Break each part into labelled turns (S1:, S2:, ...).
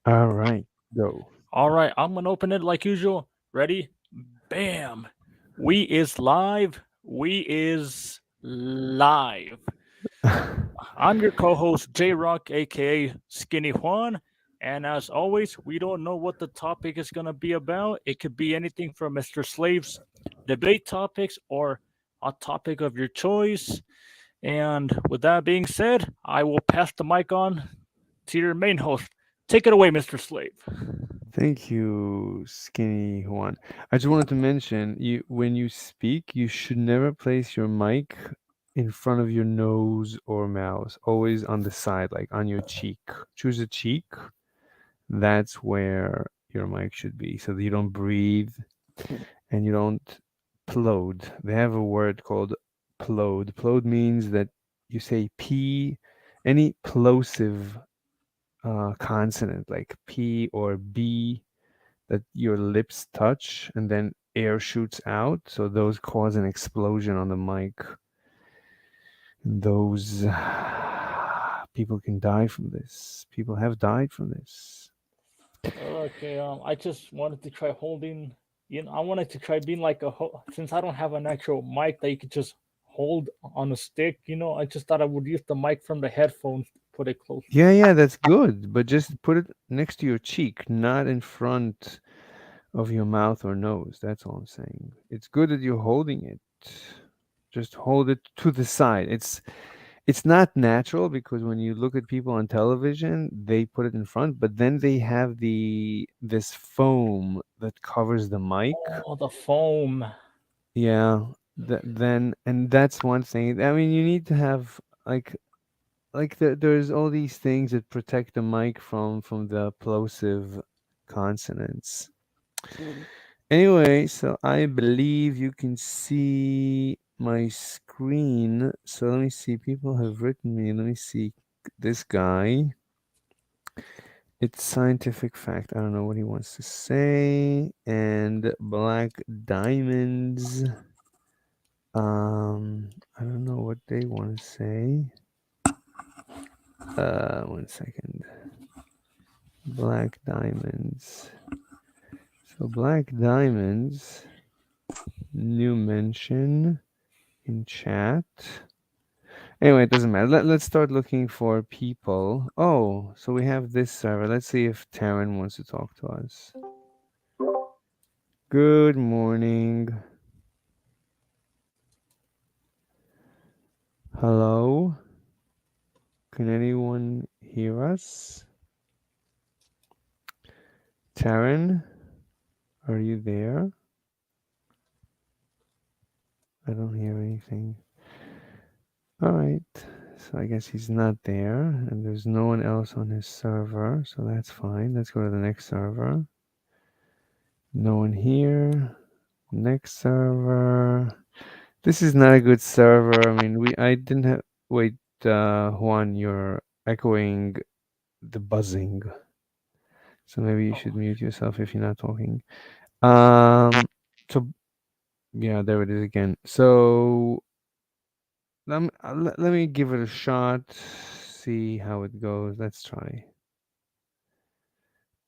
S1: All right, go.
S2: All right, I'm gonna open it like usual. Ready? Bam! We is live. We is live. I'm your co-host J Rock, aka Skinny Juan, and as always, we don't know what the topic is gonna be about. It could be anything from Mr. Slave's debate topics or a topic of your choice. And with that being said, I will pass the mic on to your main host. Take it away, Mr. Slave.
S1: Thank you, Skinny Juan. I just wanted to mention, you when you speak, you should never place your mic in front of your nose or mouth. Always on the side, like on your cheek. Choose a cheek. That's where your mic should be, so that you don't breathe and you don't plode. They have a word called plode. Plode means that you say p, any plosive consonant like p or b, that your lips touch and then air shoots out. So those cause an explosion on the mic. Those people can die from this. People have died from this.
S2: Okay, I just wanted to try holding. I wanted to try being like since I don't have an actual mic that you could just hold on a stick. I just thought I would use the mic from the headphones to put it close.
S1: Yeah, yeah, that's good. But just put it next to your cheek, not in front of your mouth or nose. That's all I'm saying. It's good that you're holding it. Just hold it to the side. It's not natural because when you look at people on television, they put it in front, but then they have this foam that covers the mic.
S2: Oh, the foam.
S1: Yeah, then and that's one thing. I mean, you need to have there's all these things that protect the mic from the plosive consonants. Anyway, so I believe you can see my screen. So let me see. People have written me. Let me see this guy. It's scientific fact. I don't know what he wants to say. And black diamonds. I don't know what they want to say. One second. Black diamonds. So black diamonds. New mention in chat. Anyway, it doesn't matter. Let's start looking for people. Oh, so we have this server. Let's see if Taryn wants to talk to us. Good morning. Hello? Can anyone hear us? Taryn, are you there? I don't hear anything. All right. So I guess he's not there, and there's no one else on his server, so that's fine. Let's go to the next server. No one here. Next server. This is not a good server. I mean, I didn't have. Wait, Juan, you're echoing the buzzing. So maybe you should
S2: Oh,
S1: mute yourself if you're not talking. Um, so yeah, there it is again. So let me give it a shot. See how it goes. Let's try.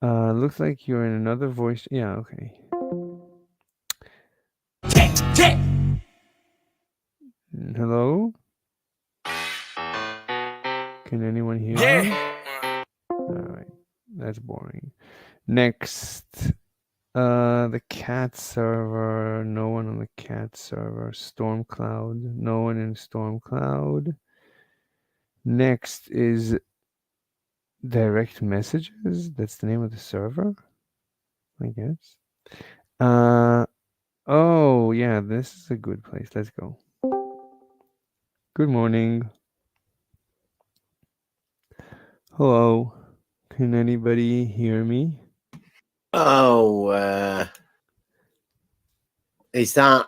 S1: Looks like you're in another voice. Yeah, okay. Hello? Can anyone hear me? Alright, that's boring. Next, the cat server. No one on the cat server. Stormcloud. No one in Stormcloud. Next is direct messages. That's the name of the server, I guess. Uh, oh, yeah, this is a good place. Let's go. Good morning. Hello. Can anybody hear me?
S3: Oh, is that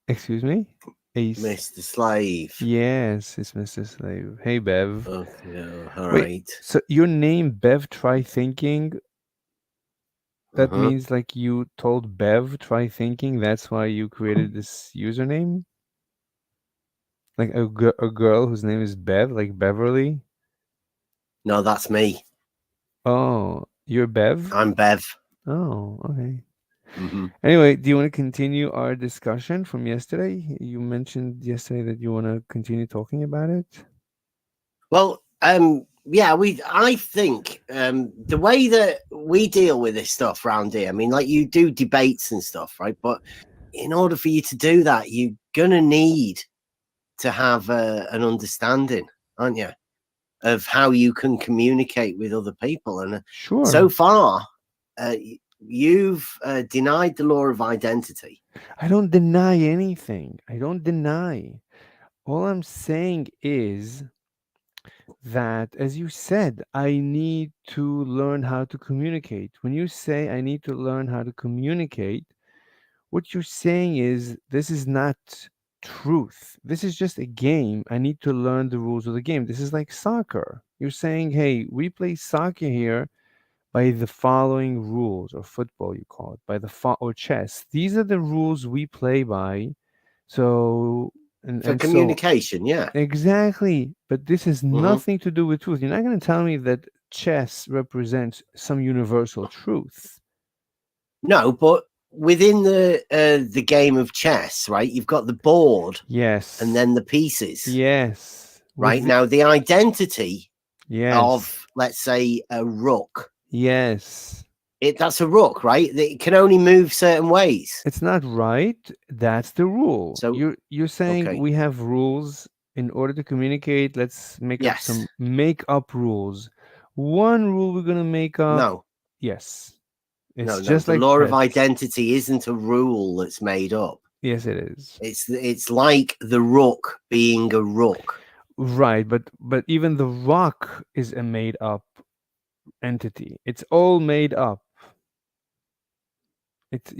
S1: Excuse me? Ace.
S3: Mr. Slave?
S1: Yes, it's Mr. Slave. Hey, Bev.
S3: Okay, all
S1: Wait,
S3: right.
S1: so your name, Bev, try thinking, that
S3: Uh-huh.
S1: means like you told Bev, try thinking, that's why you created this username? Like a girl whose name is Bev, like Beverly?
S3: No, that's me.
S1: Oh, you're Bev?
S3: I'm Bev.
S1: Oh, okay.
S3: Hmm.
S1: Anyway, do you want to continue our discussion from yesterday? You mentioned yesterday that you want to continue talking about it.
S3: Well, yeah, I think the way that we deal with this stuff around here, I mean, like you do debates and stuff, right? But in order for you to do that, you're gonna need to have an understanding, aren't you, of how you can communicate with other people. And
S1: Sure.
S3: so far, you've denied the law of identity.
S1: I don't deny anything. I don't deny. All I'm saying is that, as you said, I need to learn how to communicate. When you say I need to learn how to communicate, what you're saying is this is not truth. This is just a game. I need to learn the rules of the game. This is like soccer. You're saying, hey, we play soccer here by the following rules, or football, you call it, by the or chess. These are the rules we play by. So,
S3: For
S1: and so
S3: communication, yeah.
S1: exactly. But this has
S3: Mhm.
S1: nothing to do with truth. You're not going to tell me that chess represents some universal truth.
S3: No, but within the game of chess, right? You've got the board
S1: Yes.
S3: and then the pieces.
S1: Yes.
S3: Right
S1: With
S3: now, the identity
S1: yes.
S3: of, let's say, a rook.
S1: Yes.
S3: That's a rook, right? It can only move certain ways.
S1: It's not right. That's the rule.
S3: So
S1: you're saying
S3: okay.
S1: we have rules in order to communicate. Let's make up
S3: Yes.
S1: some rules. One rule we're gonna make up.
S3: No,
S1: Yes. It's
S3: no.
S1: just
S3: The
S1: like
S3: law of
S1: chess.
S3: identity isn't a rule that's made up.
S1: Yes, it is.
S3: It's like the rook being a rook.
S1: Right, but even the rock is a made up entity. It's all made up. It's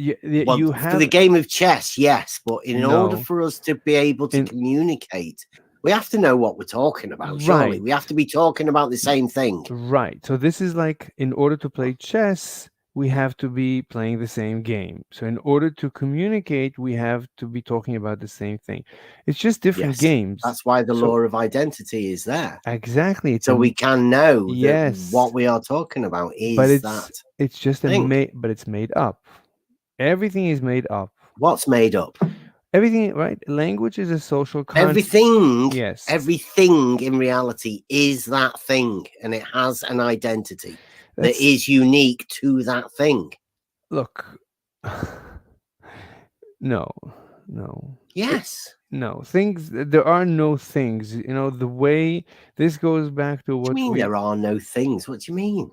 S3: Well,
S1: you
S3: for
S1: have
S3: the game of chess, yes, but in order
S1: no.
S3: for us to be able to communicate, we have to know what we're talking about. Surely
S1: Right.
S3: we have to be talking about the same thing.
S1: Right. So this is like, in order to play chess, we have to be playing the same game. So in order to communicate, we have to be talking about the same thing. It's just different
S3: Yes,
S1: games.
S3: that's why the
S1: So-
S3: law of identity is there.
S1: Exactly. It's
S3: So
S1: a-
S3: we can know
S1: yes,
S3: that what we are talking about is
S1: but
S3: that.
S1: it's just
S3: thing.
S1: but it's made up. Everything is made up.
S3: What's made up?
S1: Everything, right? Language is a social concept.
S3: Everything,
S1: Yes.
S3: everything in reality is that thing, and it has an identity that
S1: That's-
S3: is unique to that thing.
S1: Look. No.
S3: Yes.
S1: No, things, there are no things. You know, the way this goes back to
S3: What
S1: what
S3: do you mean
S1: we
S3: there are no things? What do you mean?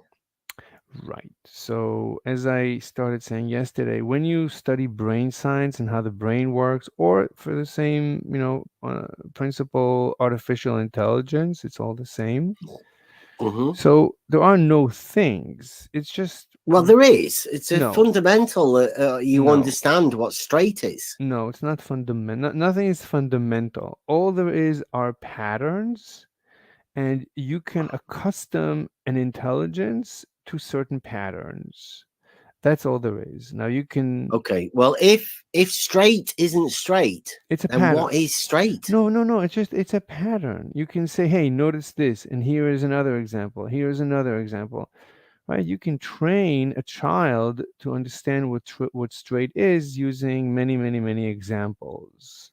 S1: right. So, as I started saying yesterday, when you study brain science and how the brain works, or for the same, principle, artificial intelligence, it's all the same.
S3: Mhm.
S1: So, there are no things. It's just
S3: Well, there is. It's a
S1: No.
S3: fundamental. You
S1: No.
S3: understand what straight is.
S1: no, it's not fundamental. Nothing is fundamental. All there is are patterns, and you can accustom an intelligence to certain patterns. That's all there is. Now you can.
S3: Okay. Well, if straight isn't straight,
S1: It's a
S3: then
S1: pattern.
S3: what is straight?
S1: No. It's a pattern. You can say, "Hey, notice this," and here is another example. Here's another example. Right? You can train a child to understand what straight is using many examples.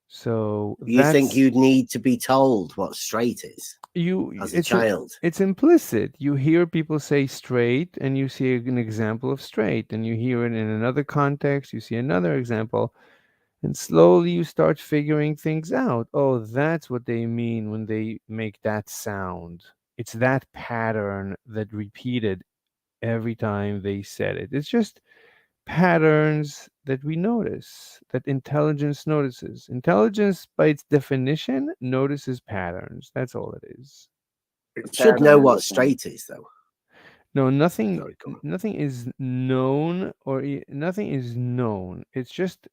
S1: So
S3: You think
S1: that's
S3: you'd need to be told what straight is as a
S1: it's
S3: child?
S1: it's implicit. You hear people say straight, and you see an example of straight, and you hear it in another context, you see another example, and slowly you start figuring things out. Oh, that's what they mean when they make that sound. It's that pattern that repeated every time they said it. It's just patterns that we notice, that intelligence notices. Intelligence, by its definition, notices patterns. That's all it is.
S3: It should know what straight is, though.
S1: No, nothing.
S3: Sorry, come on.
S1: Nothing is known, or nothing is known. It's just,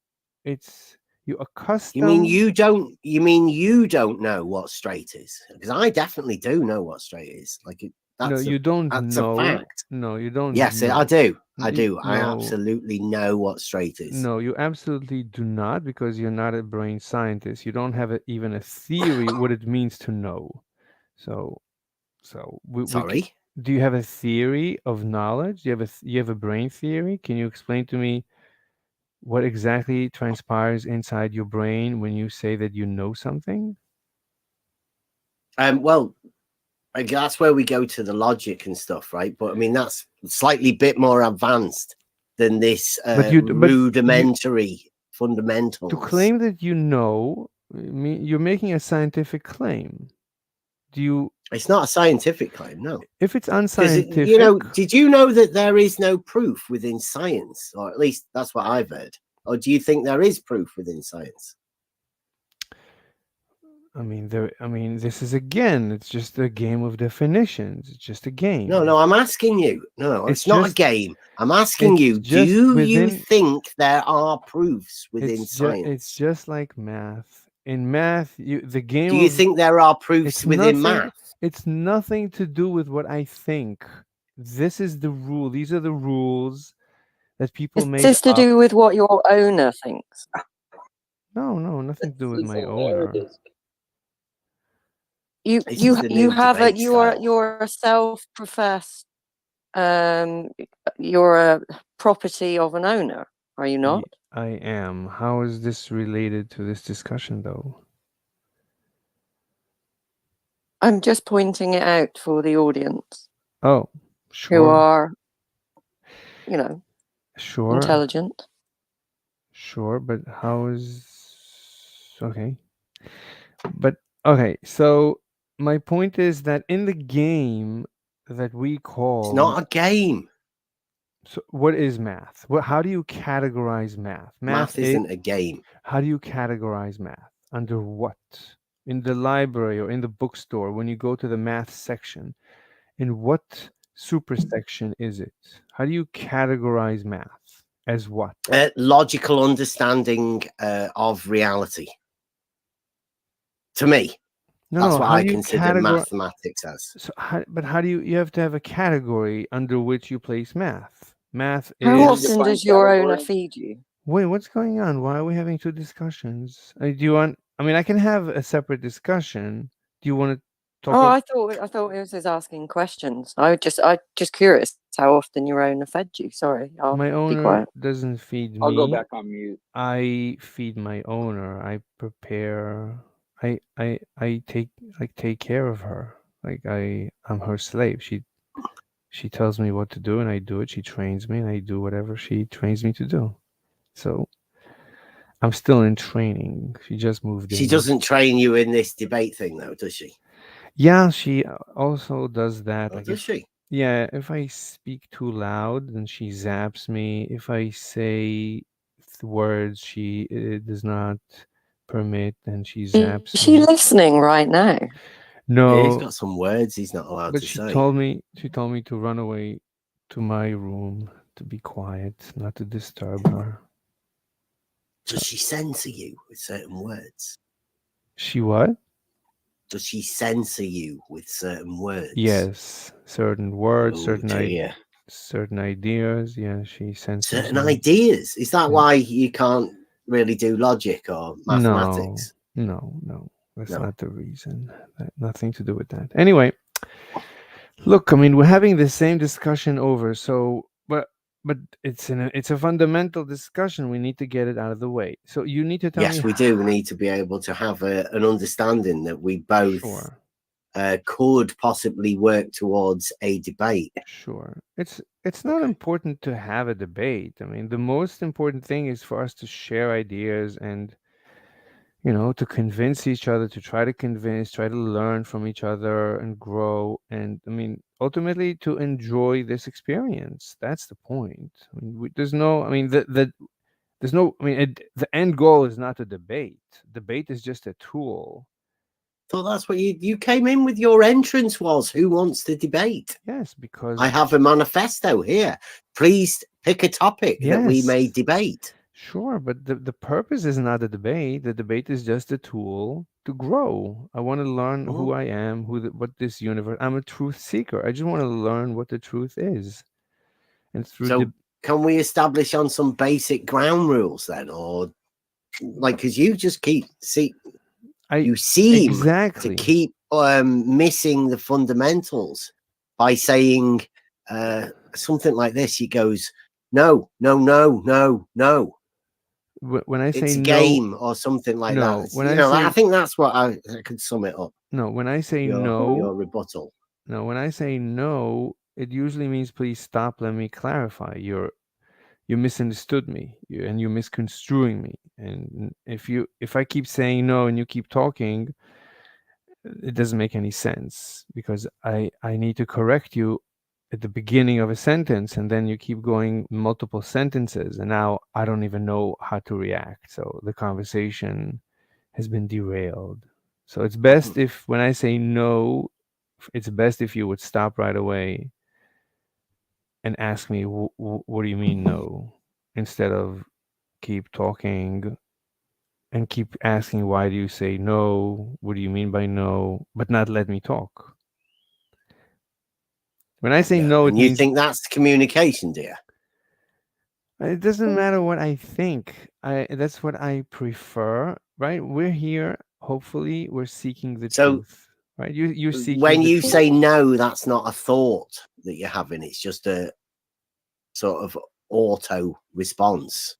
S1: it's you accustom.
S3: You mean you don't? You mean you don't know what straight is? Because I definitely do know what straight is. Like
S1: No, you don't
S3: that's
S1: know.
S3: a fact.
S1: No, you don't.
S3: Yes,
S1: know.
S3: I do. I
S1: Y-
S3: do. I
S1: no.
S3: absolutely know what straight is.
S1: No, you absolutely do not, because you're not a brain scientist. You don't have even a theory what it means to know. So we
S3: Sorry.
S1: do you have a theory of knowledge? Do you have a brain theory? Can you explain to me what exactly transpires inside your brain when you say that you know something?
S3: Well, that's where we go to the logic and stuff, right? But I mean, that's slightly bit more advanced than this
S1: But you
S3: rudimentary fundamentals.
S1: to claim that you know, you're making a scientific claim. Do you?
S3: It's not a scientific claim, no.
S1: If it's
S3: Because
S1: unscientific,
S3: you know, did you know that there is no proof within science, or at least that's what I've heard? Or do you think there is proof within science?
S1: I mean, this is again, it's just a game of definitions. It's just a game.
S3: No, I'm asking you. No, it's not a game. I'm asking
S1: it's
S3: you,
S1: just
S3: do you
S1: within-
S3: think there are proofs within
S1: It's
S3: science?
S1: just like math. In math, the game.
S3: Do you think there are proofs
S1: it's
S3: within
S1: nothing-
S3: math?
S1: It's nothing to do with what I think. This is the rule. These are the rules that people
S4: Is
S1: made
S4: this to
S1: up.
S4: do with what your owner thinks?
S1: No, nothing to do with my owner.
S4: You
S3: This
S4: you
S3: is the
S4: you
S3: new
S4: have a
S3: debate
S4: you're
S3: style.
S4: you're a self-professed you're a property of an owner, are you not?
S1: I am. How is this related to this discussion, though?
S4: I'm just pointing it out for the audience
S1: Oh,
S4: who
S1: sure,
S4: are, you know,
S1: sure,
S4: intelligent.
S1: sure. But how is okay? But okay, so my point is that in the game that we call
S3: It's not a game.
S1: So what is math? How do you categorize math?
S3: Math isn't a game.
S1: How do you categorize math? Under what? In the library or in the bookstore, when you go to the math section, in what supersection is it? How do you categorize math? As what?
S3: Logical understanding of reality. To me, that's what I consider mathematics as.
S1: So, how do you have to have a category under which you place math? Math
S4: How
S1: is.
S4: often does your owner feed you?
S1: Wait, what's going on? Why are we having two discussions? Do you want? I mean, I can have a separate discussion. Do you want to talk?
S4: Oh, I thought it was asking questions. I just curious how often your owner fed you. Sorry, I'll
S1: My
S4: be
S1: owner
S4: quiet.
S1: doesn't feed me.
S5: I'll go back on mute.
S1: I feed my owner. I prepare. I take care of her. Like I'm her slave. She tells me what to do and I do it. She trains me and I do whatever she trains me to do. So I'm still in training. She just moved in.
S3: She doesn't train you in this debate thing, though, does she?
S1: Yeah, she also does that.
S3: Oh,
S1: Like
S3: does she?
S1: Yeah, if I speak too loud, then she zaps me. If I say words she does not permit, then she zaps
S4: Is she
S1: me.
S4: listening right now?
S1: No,
S3: Yeah, he's got some words he's not allowed
S1: but
S3: to
S1: she
S3: say.
S1: told me to run away to my room, to be quiet, not to disturb her.
S3: Does she censor you with certain words?
S1: She what?
S3: Does she censor you with certain words?
S1: Yes, certain words,
S3: Oh,
S1: certain
S3: dear.
S1: certain ideas. Yeah, she censors
S3: Certain
S1: me.
S3: ideas. Is that
S1: Yeah.
S3: why you can't really do logic or mathematics?
S1: No, that's
S3: No.
S1: not the reason. Nothing to do with that. Anyway, look, I mean, we're having the same discussion over, so but it's a fundamental discussion. We need to get it out of the way. So you need to tell me.
S3: Yes, we do need to be able to have an understanding that we both
S1: Sure,
S3: could possibly work towards a debate.
S1: sure. It's not important to have a debate. I mean, the most important thing is for us to share ideas and to convince each other, to try to learn from each other and grow. And I mean, ultimately to enjoy this experience. That's the point. I mean, there's no, I mean, there's no, I mean, the end goal is not a debate. Debate is just a tool.
S3: So that's what you came in with. Your entrance was, who wants to debate?
S1: Yes, because
S3: I have a manifesto here. Please pick a topic that we
S1: Yes.
S3: may debate.
S1: Sure, but the purpose is not a debate. The debate is just a tool to grow. I want to learn who I am, what this universe. I'm a truth seeker. I just want to learn what the truth is, and through
S3: So can we establish on some basic ground rules then, or like, because you just you seem
S1: exactly
S3: to keep missing the fundamentals. by saying something like this. He goes, no, no, no, no, no.
S1: When I say
S3: It's a
S1: no,
S3: game or something like
S1: No,
S3: that.
S1: when
S3: You
S1: I
S3: know, I
S1: say-
S3: think that's what I could sum it up.
S1: no, when I say
S3: Your
S1: no,
S3: rebuttal.
S1: no, when I say no, it usually means please stop. Let me clarify. You misunderstood me, and you're misconstruing me. And if I keep saying no and you keep talking, it doesn't make any sense because I need to correct you at the beginning of a sentence, and then you keep going multiple sentences, and now I don't even know how to react. So the conversation has been derailed. So it's best if when I say no, it's best if you would stop right away and ask me, what do you mean no? Instead of keep talking and keep asking, why do you say no? What do you mean by no? But not let me talk. When I say no, it
S3: And you
S1: means
S3: think that's communication, dear?
S1: it doesn't matter what I think. That's what I prefer, right? We're here. Hopefully, we're seeking the
S3: So,
S1: truth, right? You're seeking
S3: when
S1: the
S3: you
S1: truth.
S3: say no, that's not a thought that you're having. It's just a sort of auto response.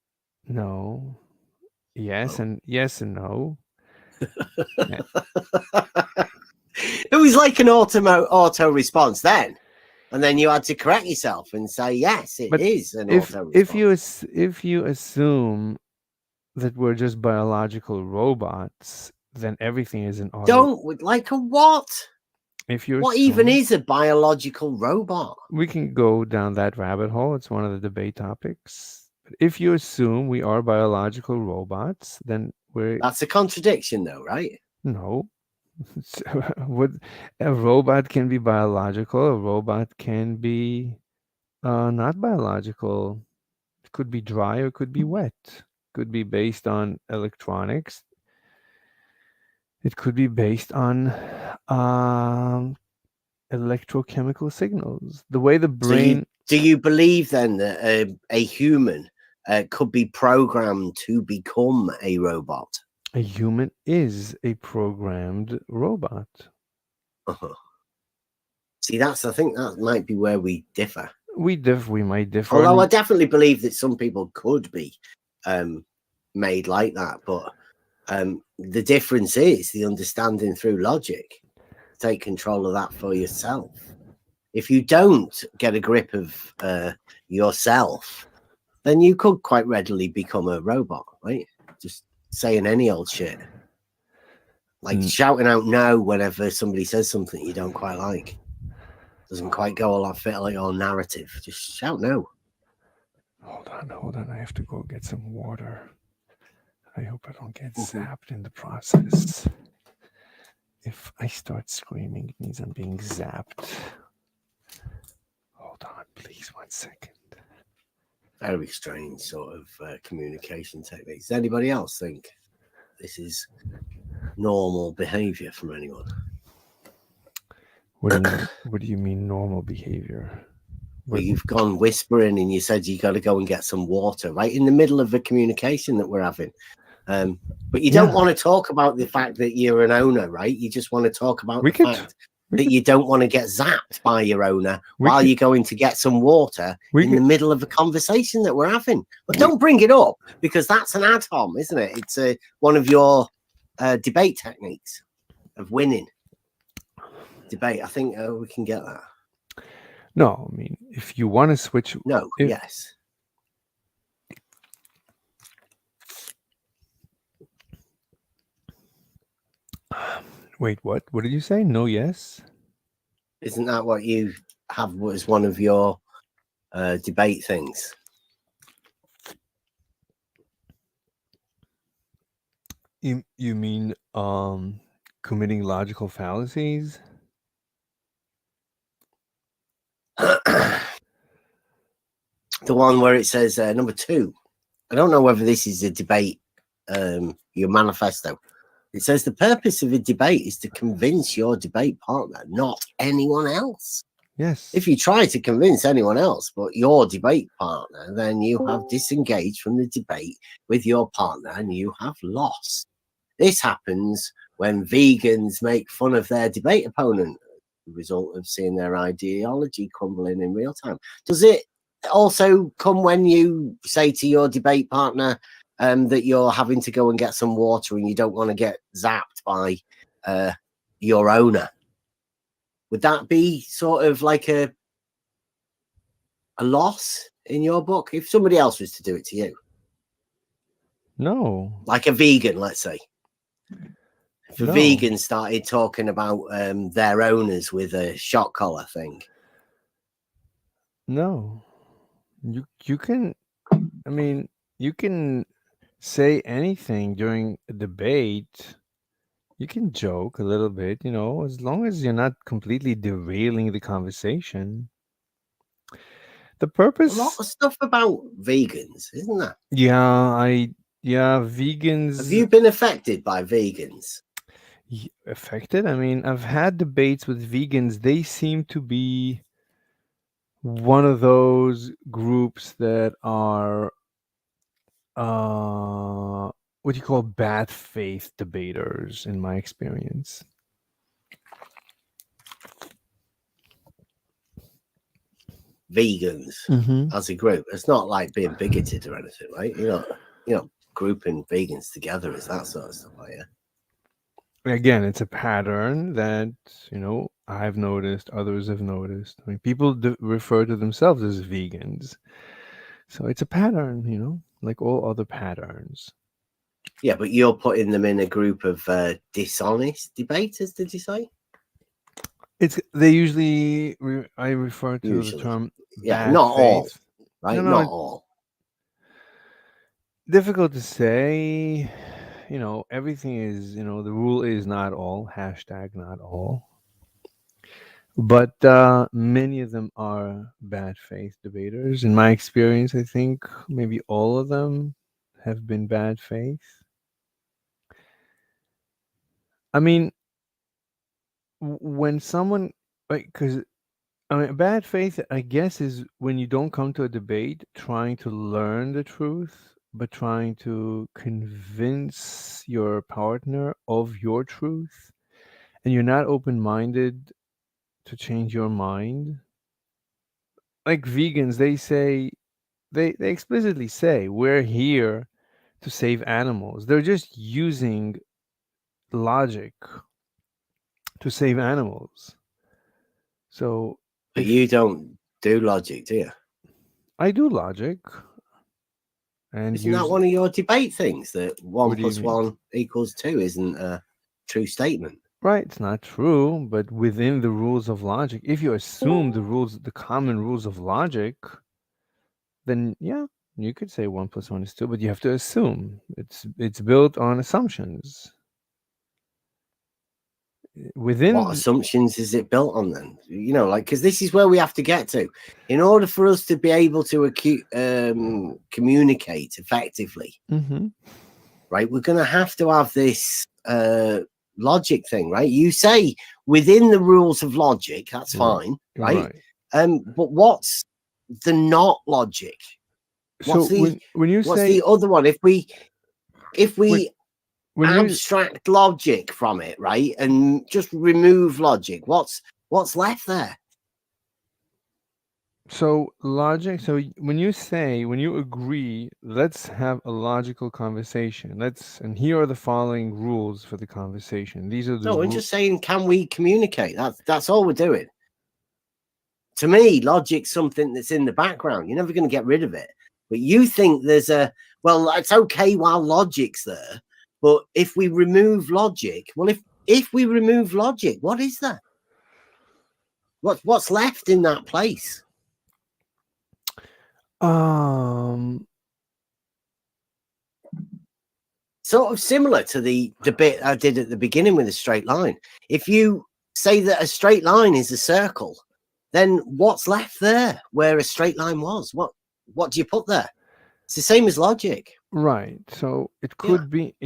S1: No, yes,
S3: Oh.
S1: and yes and no.
S3: It was like an auto response then, and then you had to correct yourself and say yes, it is
S1: But
S3: an
S1: if
S3: auto
S1: if
S3: response.
S1: if you assume that we're just biological robots, then everything is an auto.
S3: Don't like a what?
S1: If you
S3: What even
S1: assume-
S3: is a biological robot?
S1: we can go down that rabbit hole. It's one of the debate topics. But if you assume we are biological robots, then we're
S3: That's a contradiction, though, right?
S1: no. What a robot can be biological, a robot can be not biological. It could be dry or it could be wet. Could be based on electronics. It could be based on electrochemical signals. The way the brain.
S3: Do you believe then that a human could be programmed to become a robot?
S1: A human is a programmed robot.
S3: Uh-huh. See, I think that might be where we differ.
S1: We might differ.
S3: Although I definitely believe that some people could be made like that, but the difference is the understanding through logic. Take control of that for yourself. If you don't get a grip of yourself, then you could quite readily become a robot, right? Just saying any old shit. Like shouting out no whenever somebody says something you don't quite like. Doesn't quite go along fit like your narrative. Just shout no.
S1: Hold on. I have to go get some water. I hope I don't get zapped in the process. If I start screaming, it means I'm being zapped. Hold on, please, 1 second.
S3: Very strange sort of communication techniques. Does anybody else think this is normal behavior from anyone?
S1: What do you mean normal behavior?
S3: Well, you've gone whispering and you said you got to go and get some water right in the middle of the communication that we're having. But you don't want to talk about the fact that you're an owner, right? You just want to talk about the fact that you don't want to get zapped by your owner while you're going to get some water in the middle of a conversation that we're having. But don't bring it up because that's an ad hom, isn't it? It's one of your debate techniques of winning debate. I think we can get that.
S1: No, I mean, if you want to switch.
S3: No, yes.
S1: Wait, what? What did you say? No, yes?
S3: Isn't that what you have as one of your debate things?
S1: You mean committing logical fallacies?
S3: The one where it says number 2. I don't know whether this is a debate, your manifesto. It says the purpose of a debate is to convince your debate partner, not anyone else.
S1: Yes.
S3: If you try to convince anyone else but your debate partner, then you have disengaged from the debate with your partner and you have lost. This happens when vegans make fun of their debate opponent. the result of seeing their ideology crumbling in real time. Does it also come when you say to your debate partner that you're having to go and get some water and you don't want to get zapped by your owner? Would that be sort of like a loss in your book if somebody else was to do it to you?
S1: No.
S3: Like a vegan, let's say. If a
S1: No.
S3: vegan started talking about their owners with a shot collar thing.
S1: No. You can, I mean, you can say anything during a debate. You can joke a little bit, you know, as long as you're not completely derailing the conversation. The
S3: A lot
S1: purpose,
S3: of stuff about vegans, isn't there?
S1: yeah, vegans
S3: Have you been affected by vegans?
S1: affected. I mean, I've had debates with vegans. They seem to be one of those groups that are what do you call bad faith debaters, in my experience.
S3: Vegans
S1: Mm-hmm.
S3: as a group. It's not like being bigoted or anything, right? You're not grouping vegans together as that sort of stuff, are you?
S1: Again, it's a pattern that, you know, I've noticed, others have noticed. I mean, people refer to themselves as vegans. So it's a pattern, you know, like all other patterns.
S3: Yeah, but you're putting them in a group of dishonest debaters, did you say?
S1: They usually, I refer to
S3: Usually.
S1: the term
S3: Yeah,
S1: bad
S3: not all,
S1: faith.
S3: right?
S1: No,
S3: Not
S1: it's
S3: all.
S1: difficult to say. You know, everything is, you know, the rule is not all, hashtag not all. But many of them are bad faith debaters. In my experience, I think maybe all of them have been bad faith. I mean, when someone, because I mean, bad faith, I guess, is when you don't come to a debate trying to learn the truth, but trying to convince your partner of your truth, and you're not open-minded to change your mind. Like vegans, they say, they explicitly say, we're here to save animals. They're just using logic to save animals. So
S3: But
S1: if
S3: you don't do logic, do you?
S1: I do logic, and
S3: Isn't that one of your debate things that one
S1: What do you
S3: plus
S1: mean?
S3: one equals two isn't a true statement?
S1: Right, it's not true, but within the rules of logic, if you assume the rules, the common rules of logic, then yeah, you could say 1 + 1 is 2, but you have to assume it's built on assumptions. Within
S3: What assumptions is it built on then? You know, like, because this is where we have to get to. In order for us to be able to communicate effectively,
S1: Mhm.
S3: right, we're going to have this logic thing, right? You say within the rules of logic, that's fine, right? But what's the not logic? What's
S1: So when you
S3: what's
S1: say
S3: the other one? If we
S1: when you
S3: abstract logic from it, right, and just remove logic, what's left there?
S1: so logic, so when you agree, let's have a logical conversation. And here are the following rules for the conversation. These are the
S3: No, I'm just saying, can we communicate? That's all we're doing. To me, logic's something that's in the background. You're never going to get rid of it. But you think there's it's okay while logic's there. But if we remove logic, well, if we remove logic, what is there? What's left in that place? Sort of similar to the bit I did at the beginning with a straight line. If you say that a straight line is a circle, then what's left there where a straight line was? What do you put there? It's the same as logic.
S1: Right. So it could be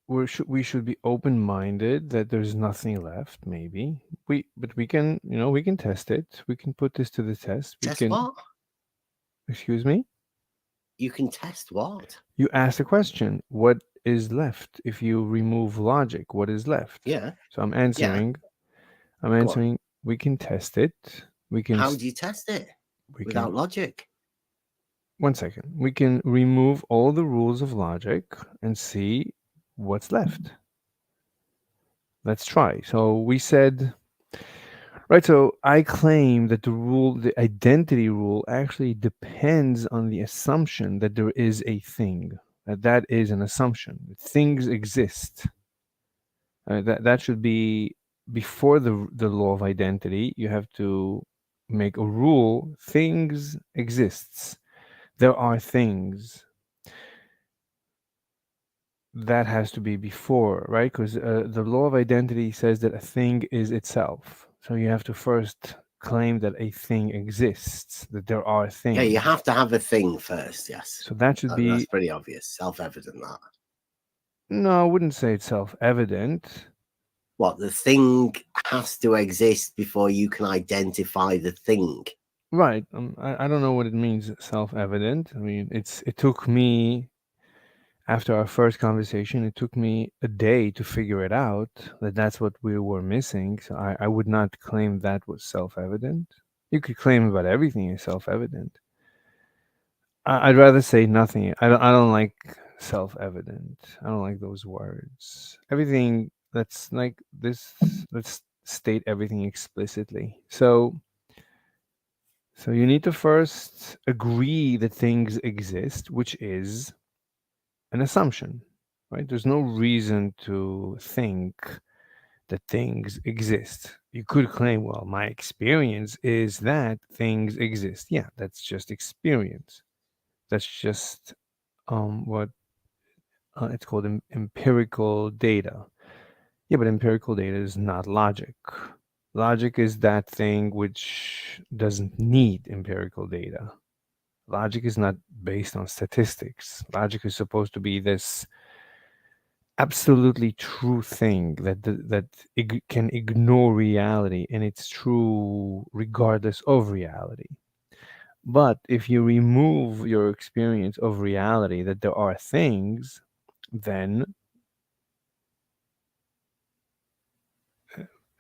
S1: we should be open-minded that there's nothing left, maybe. But we can, you know, we can test it. We can put this to the test.
S3: Test what?
S1: Excuse me?
S3: You can test what?
S1: You asked a question. What is left if you remove logic? What is left?
S3: Yeah.
S1: So I'm answering. I'm
S3: on.
S1: answering. We can test it. We can.
S3: How do you test it
S1: We
S3: without
S1: can.
S3: logic?
S1: 1 second. We can remove all the rules of logic and see what's left. Let's try. So we said, right, so I claim that the identity rule actually depends on the assumption that there is a thing, that is an assumption, that things exist. That should be before the law of identity. You have to make a rule, things exists. There are things. That has to be before, right? Because the law of identity says that a thing is itself. So you have to first claim that a thing exists, that there are things.
S3: Yeah, you have to have a thing first. Yes.
S1: So that should
S3: That's
S1: be.
S3: pretty obvious, self-evident. That.
S1: No, I wouldn't say it's self-evident.
S3: What, the thing has to exist before you can identify the thing?
S1: Right. I don't know what it means, self-evident. I mean, it took me, after our first conversation, it took me a day to figure it out, that that's what we were missing. So I would not claim that was self-evident. You could claim about everything is self-evident. I'd rather say nothing. I don't like self-evident. I don't like those words. Everything that's like this. Let's state everything explicitly. So you need to first agree that things exist, which is an assumption, right? There's no reason to think that things exist. You could claim, well, my experience is that things exist. Yeah, that's just experience. That's just what it's called empirical data. Yeah, but empirical data is not logic. Logic is that thing which doesn't need empirical data. Logic is not based on statistics. Logic is supposed to be this absolutely true thing that can ignore reality, and it's true regardless of reality. But if you remove your experience of reality, that there are things, then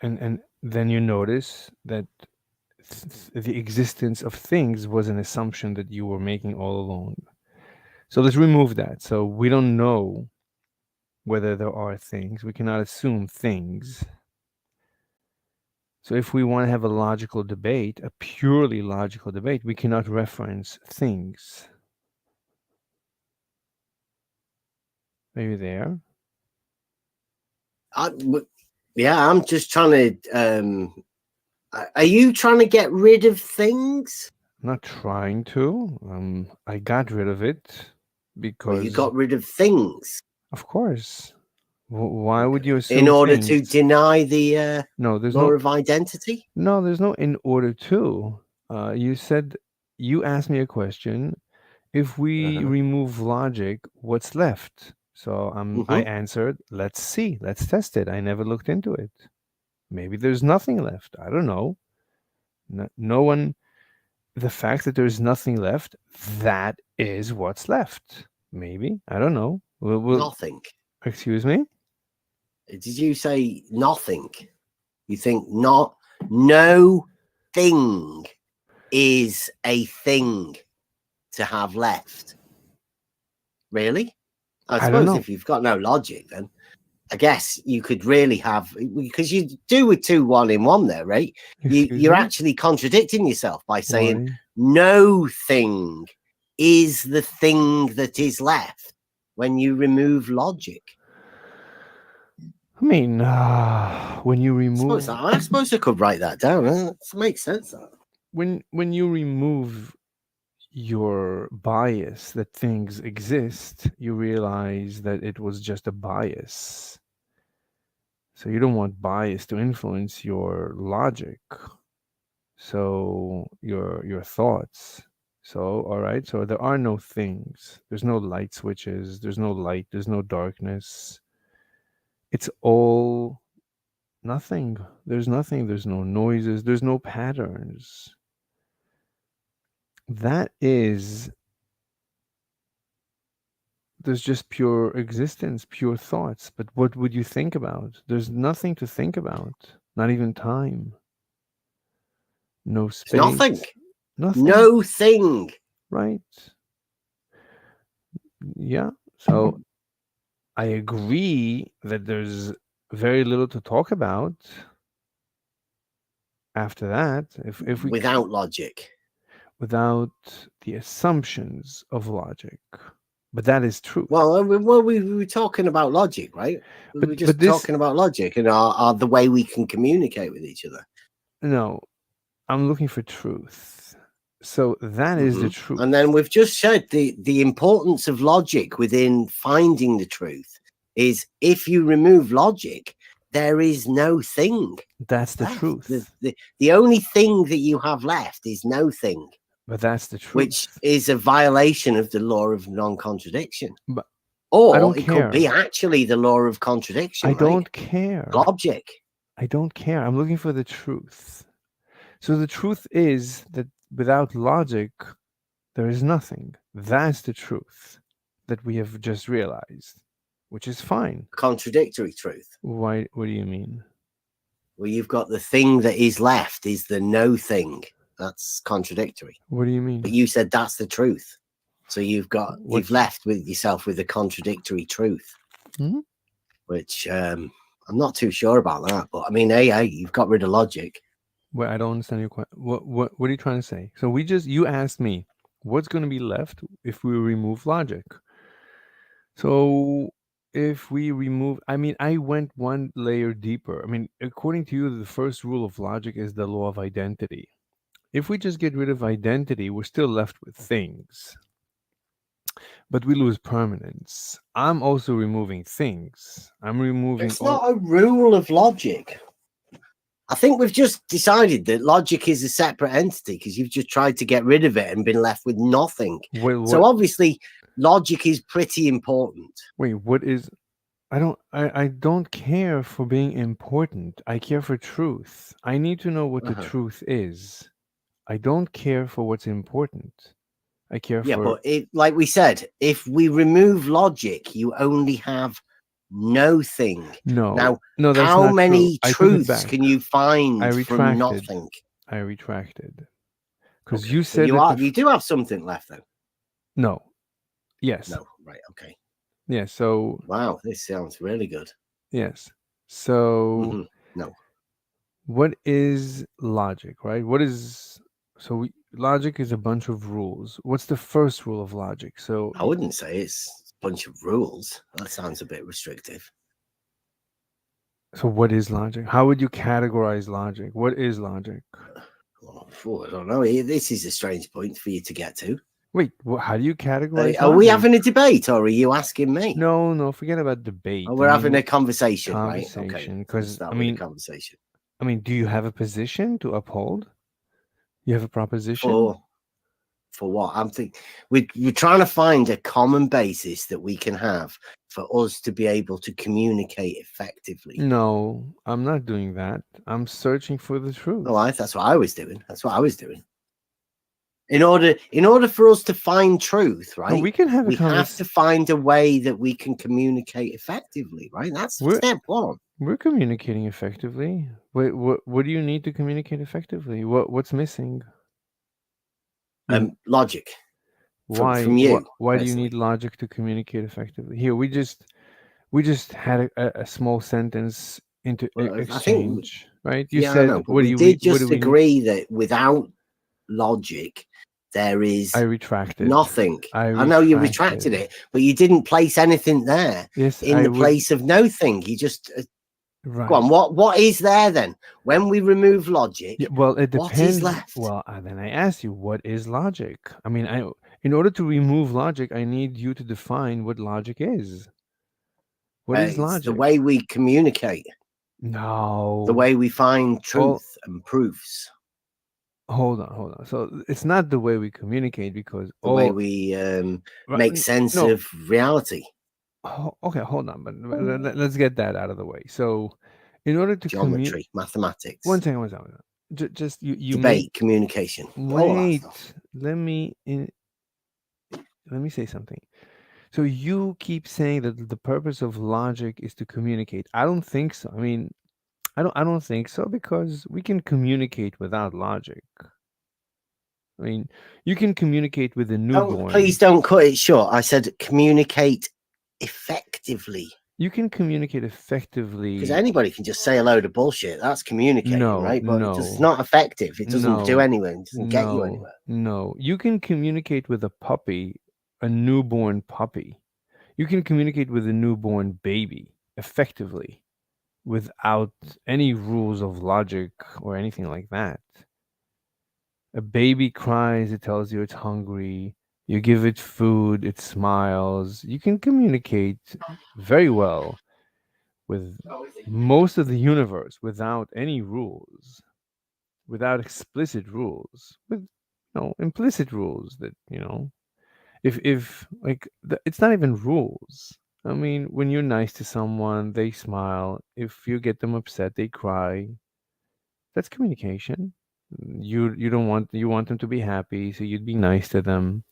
S1: and then you notice that the existence of things was an assumption that you were making all along. So let's remove that. So we don't know whether there are things. We cannot assume things. So if we want to have a logical debate, a purely logical debate, we cannot reference things. Are you there?
S3: Yeah, I'm just trying to. Are you trying to get rid of things?
S1: I'm not trying to. I got rid of it because
S3: Well, you got rid of things.
S1: Of course. Why would you assume
S3: in order
S1: things?
S3: to deny the
S1: No, there's
S3: law
S1: no.
S3: of identity?
S1: No, there's no in order to. You asked me a question. If we remove logic, what's left? So I answered, let's see, let's test it. I never looked into it. Maybe there's nothing left. I don't know. No one. The fact that there's nothing left, that is what's left. Maybe. I don't know.
S3: Nothing.
S1: Excuse me?
S3: Did you say nothing? You think no thing is a thing to have left? Really? I
S1: don't
S3: suppose
S1: know.
S3: if you've got no logic, then I guess you could really have, because you do with 2 1 in 1 there, right? You're actually contradicting yourself by saying
S1: Why?
S3: no thing is the thing that is left when you remove logic.
S1: I mean, when you remove
S3: I suppose I could write that down. It makes sense. That.
S1: when you remove your bias that things exist, you realize that it was just a bias. So you don't want bias to influence your logic. So your thoughts. So all right, so there are no things. There's no light switches, there's no light, there's no darkness. It's all nothing. There's nothing. There's no noises. There's no patterns. That is, there's just pure existence, pure thoughts. But what would you think about? There's nothing to think about. not even time, no
S3: It's
S1: space,
S3: nothing.
S1: nothing,
S3: No thing.
S1: right? Yeah. So I agree that there's very little to talk about after that. If we
S3: Without logic.
S1: without the assumptions of logic, but that is truth.
S3: Well, we were talking about logic, right? We
S1: But-
S3: were
S1: but
S3: just
S1: this-
S3: talking about logic and our the way we can communicate with each other.
S1: No, I'm looking for truth. So that is the
S3: Mhm.
S1: truth.
S3: And then we've just said the importance of logic within finding the truth is if you remove logic, there is no thing
S1: That's the
S3: left.
S1: truth.
S3: The only thing that you have left is no thing,
S1: But that's the truth.
S3: which is a violation of the law of non-contradiction.
S1: But
S3: or
S1: don't
S3: it could be
S1: care.
S3: actually the law of contradiction.
S1: I
S3: right?
S1: don't care.
S3: Logic.
S1: I don't care. I'm looking for the truth. So the truth is that without logic, there is nothing. That's the truth that we have just realized, which is fine.
S3: Contradictory truth.
S1: Why? What do you mean?
S3: Well, you've got the thing that is left is the no thing. That's contradictory.
S1: What do you mean?
S3: But you said that's the truth. So you've
S1: What's-
S3: left with yourself with a contradictory truth.
S1: Mhm.
S3: Which I'm not too sure about that. But I mean, hey, you've got rid of logic.
S1: Well, I don't understand your question. What are you trying to say? So you asked me what's going to be left if we remove logic. So if we remove, I mean, I went one layer deeper. I mean, according to you, the first rule of logic is the law of identity. If we just get rid of identity, we're still left with things, but we lose permanence. I'm also removing things. I'm removing.
S3: It's not a rule of logic. I think we've just decided that logic is a separate entity because you've just tried to get rid of it and been left with nothing.
S1: Well,
S3: So obviously, logic is pretty important.
S1: wait, what is? I don't care for being important. I care for truth. I need to know what the
S3: Uh-huh.
S1: truth is. I don't care for what's important. I care
S3: Yeah,
S1: for
S3: but like we said, if we remove logic, you only have no thing.
S1: no.
S3: Now,
S1: No, that's
S3: how
S1: not
S3: many
S1: true. I took it
S3: truths
S1: back.
S3: can you find
S1: I
S3: from
S1: retracted.
S3: nothing?
S1: I retracted because
S3: Okay,
S1: you
S3: so
S1: said that
S3: you do have something left, though.
S1: no. Yes.
S3: No, right? Okay.
S1: Yeah. So
S3: Wow, this sounds really good.
S1: yes. So
S3: Mhm. No.
S1: what is logic, right? Logic is a bunch of rules. What's the first rule of logic? So
S3: I wouldn't say it's a bunch of rules. That sounds a bit restrictive.
S1: so what is logic? How would you categorize logic? What is logic?
S3: I don't know. This is a strange point for you to get to.
S1: Wait, how do you categorize?
S3: Are we
S1: logic?
S3: having a debate, or are you asking me?
S1: No, forget about debate.
S3: Oh, we're
S1: I
S3: having
S1: mean,
S3: a conversation, right? Okay.
S1: conversation,
S3: let's
S1: 'cause,
S3: start
S1: I
S3: with a
S1: mean,
S3: conversation.
S1: I mean, do you have a position to uphold? You have a proposition?
S3: For what? I'm thinking we're trying to find a common basis that we can have for us to be able to communicate effectively.
S1: No, I'm not doing that. I'm searching for the truth.
S3: Oh, that's what I was doing. That's what I was doing. In order for us to find truth,
S1: No,
S3: right?
S1: we can have a
S3: We have to
S1: conversation.
S3: find a way that we can communicate effectively, right? That's step one.
S1: We're communicating effectively. Wait, what do you need to communicate effectively? What's missing?
S3: Logic.
S1: Why?
S3: From you,
S1: Why do you
S3: personally.
S1: need logic to communicate effectively? Here, we just had a small sentence into
S3: Well, I think
S1: exchange, right? You
S3: I
S1: said,
S3: know, but
S1: "What do
S3: we
S1: you
S3: did
S1: what
S3: just
S1: do we need?"
S3: agree that without logic, there is
S1: I retracted.
S3: nothing.
S1: I
S3: I know you
S1: retracted.
S3: retracted it, but you didn't place anything there
S1: Yes,
S3: in
S1: I
S3: the
S1: would.
S3: place of no thing. You just
S1: Right.
S3: go on. What is there then? When we remove logic,
S1: Yeah, well, it
S3: what
S1: depends.
S3: is left?
S1: Well, then I asked you, what is logic? I mean, in order to remove logic, I need you to define what logic is. What is
S3: It's
S1: logic?
S3: the way we communicate,
S1: No.
S3: the way we find truth and proofs,
S1: Hold on. So it's not the way we communicate because
S3: the way we make sense of reality.
S1: Okay, hold on, but let's get that out of the way. So, in order to
S3: Geometry, mathematics,
S1: one second. Just you
S3: debate, communication.
S1: Wait, let me say something. So you keep saying that the purpose of logic is to communicate. I don't think so. I mean, I don't think so, because we can communicate without logic. I mean, you can communicate with a newborn.
S3: Please don't cut it short. I said communicate effectively.
S1: You can communicate effectively.
S3: Because anybody can just say a load of bullshit. That's communicating,
S1: No,
S3: right? But
S1: no.
S3: it's not effective. It doesn't do
S1: No,
S3: anything. It doesn't get you
S1: no,
S3: anywhere.
S1: no. You can communicate with a puppy, a newborn puppy. You can communicate with a newborn baby effectively without any rules of logic or anything like that. A baby cries, it tells you it's hungry. You give it food, it smiles. You can communicate very well with most of the universe without any rules, without explicit rules, with implicit rules that, if like it's not even rules. I mean, when you're nice to someone, they smile. If you get them upset, they cry. That's communication. You want them to be happy, so you'd be nice to them.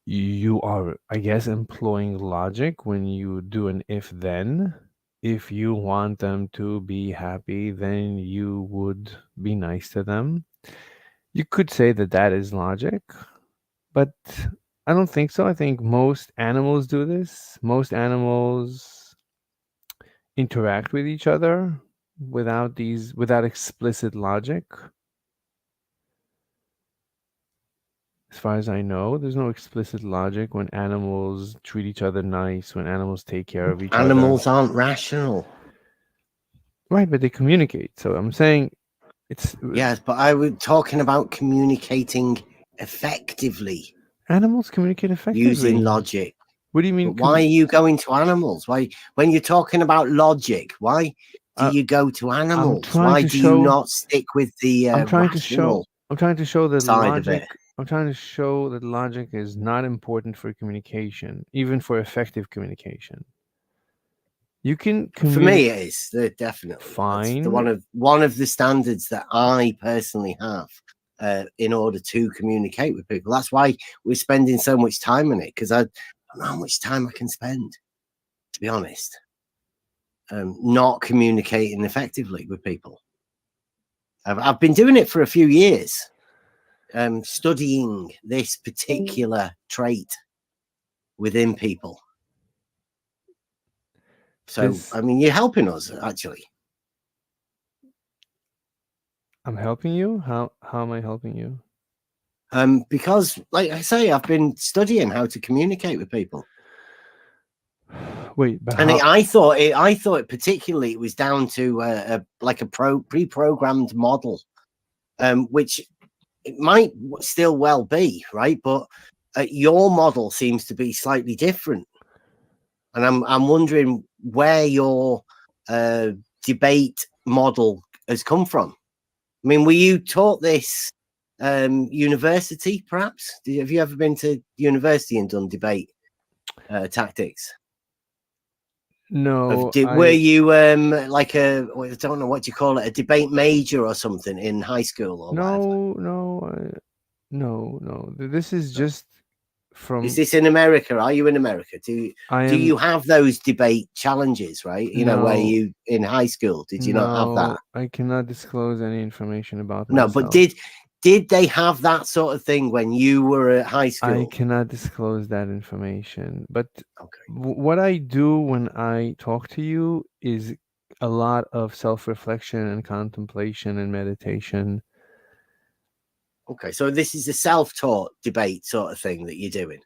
S1: You are, I guess, employing logic when you do an if then. If you want them to be happy, then you would be nice to them. You could say that that is logic, but I don't think so. I think most animals do this. Most animals interact with each other without explicit logic. As far as I know, there's no explicit logic when animals treat each other nice, when animals take care of each other.
S3: Animals aren't rational.
S1: Right, but they communicate. So I'm saying it's
S3: Yes, but I was talking about communicating effectively
S1: animals communicate effectively
S3: using logic.
S1: What do you mean?
S3: But why are you going to animals? Why, when you're talking about logic, why do you go to animals? Why do you not stick with the
S1: I'm trying
S3: rational
S1: to show that
S3: side of
S1: logic.
S3: it?
S1: I'm trying to show that logic is not important for communication, even for effective communication. You can
S3: For me, it is definitely
S1: fine.
S3: That's one of the standards that I personally have in order to communicate with people. That's why we're spending so much time on it, because I don't know how much time I can spend, to be honest, not communicating effectively with people. I've been doing it for a few years, studying this particular trait within people. So, I mean, you're helping us, actually.
S1: I'm helping you? How am I helping you?
S3: Because, like I say, I've been studying how to communicate with people.
S1: Wait, but
S3: I thought it particularly it was down to like a pre-programmed model, which it might still well be, right? But your model seems to be slightly different, and I'm wondering where your debate model has come from. I mean, were you taught this university, perhaps? Have you ever been to university and done debate tactics?
S1: No.
S3: Were you like I don't know what you call it, a debate major or something in high school or
S1: whatever? No. This is just from.
S3: Is this in America? Are you in America? Do you have those debate challenges, right? You know, where you in high school, did you not have that?
S1: I cannot disclose any information about myself.
S3: No, but did they have that sort of thing when you were at high school?
S1: I cannot disclose that information. But what I do when I talk to you is a lot of self-reflection and contemplation and meditation.
S3: Okay, so this is a self-taught debate sort of thing that you're doing.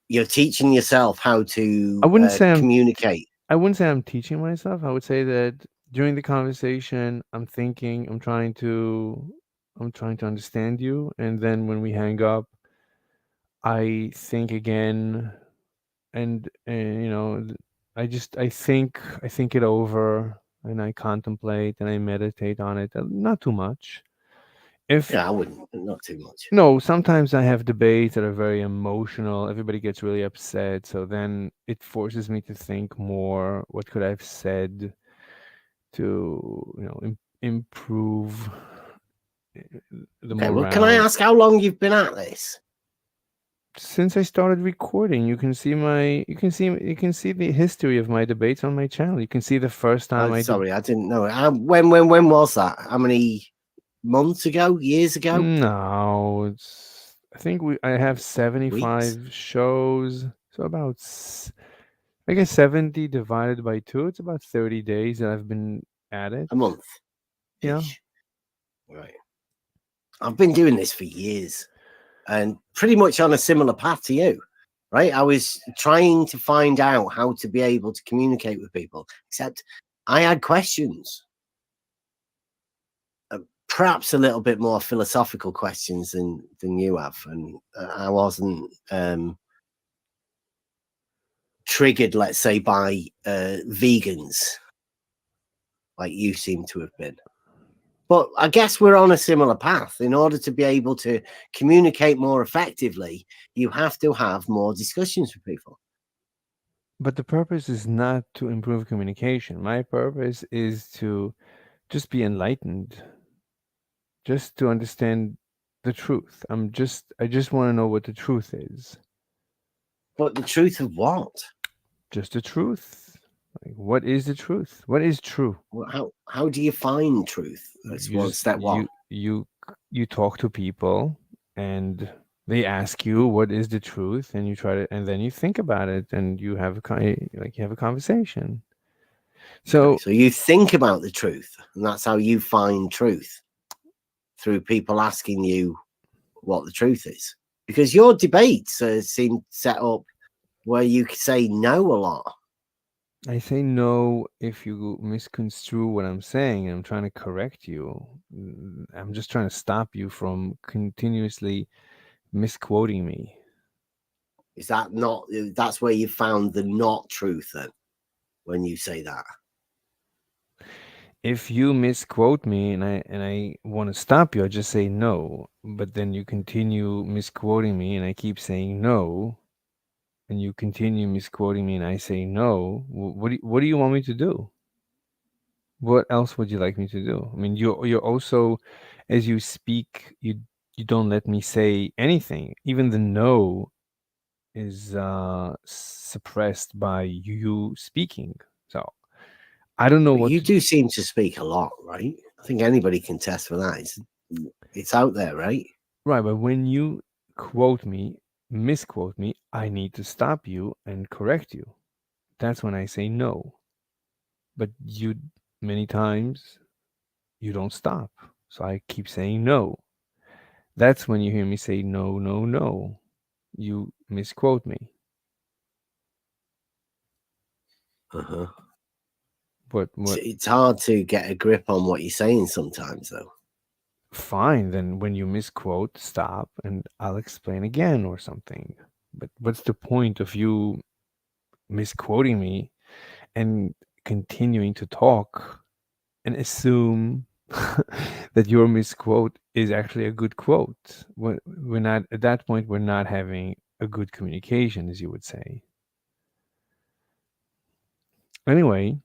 S3: You're teaching yourself how to communicate.
S1: I wouldn't say I'm teaching myself. I would say that during the conversation, I'm thinking, I'm trying to understand you, and then when we hang up, I think again, and I think it over, and I contemplate and I meditate on it. Not too much.
S3: I wouldn't, not too much.
S1: No, sometimes I have debates that are very emotional. Everybody gets really upset, so then it forces me to think more. What could I have said to improve the morale?
S3: Well, can I ask how long you've been at this?
S1: since I started recording. You can see the history of my debates on my channel. You can see the first time I did.
S3: Sorry, I didn't know. When was that? How many months ago? Years ago?
S1: No, I think I have 75 shows. So about I guess 70 divided by 2, it's about 30 days that I've been at it.
S3: A month.
S1: Yeah.
S3: Right. I've been doing this for years and pretty much on a similar path to you, right? I was trying to find out how to be able to communicate with people, except I had questions. Perhaps a little bit more philosophical questions than you have. And I wasn't triggered, let's say, by vegans like you seem to have been. But I guess we're on a similar path. In order to be able to communicate more effectively, you have to have more discussions with people.
S1: But the purpose is not to improve communication. My purpose is to just be enlightened, just to understand the truth. I just want to know what the truth is.
S3: But the truth of what?
S1: Just the truth. Like, what is the truth? What is true?
S3: Well, how do you find truth? That's step one.
S1: You talk to people and they ask you what is the truth, and you try to, and then you think about it, and you have a conversation. So
S3: you think about the truth, and that's how you find truth, through people asking you what the truth is. Because your debates seem set up where you say no a lot.
S1: I say no if you misconstrue what I'm saying. I'm trying to correct you. I'm just trying to stop you from continuously misquoting me.
S3: Is that not? That's where you found the not truth then, when you say that.
S1: If you misquote me and I want to stop you, I just say no. But then you continue misquoting me, and I keep saying no. And you continue misquoting me, and I say no. What do you want me to do? What else would you like me to do? I mean, you're also, as you speak, you don't let me say anything. Even the no is suppressed by you speaking. So I don't know what
S3: you do seem to speak a lot, right? I think anybody can test for that. It's out there, right?
S1: Right, but when you misquote me, I need to stop you and correct you. That's when I say no. But you, many times, you don't stop. So I keep saying no. That's when you hear me say no, no, no. You misquote me.
S3: Uh-huh.
S1: What?
S3: It's hard to get a grip on what you're saying sometimes, though.
S1: Fine, then when you misquote, stop and I'll explain again or something. But what's the point of you misquoting me and continuing to talk and assume that your misquote is actually a good quote? We're not, at that point, we're not having a good communication, as you would say. Anyway,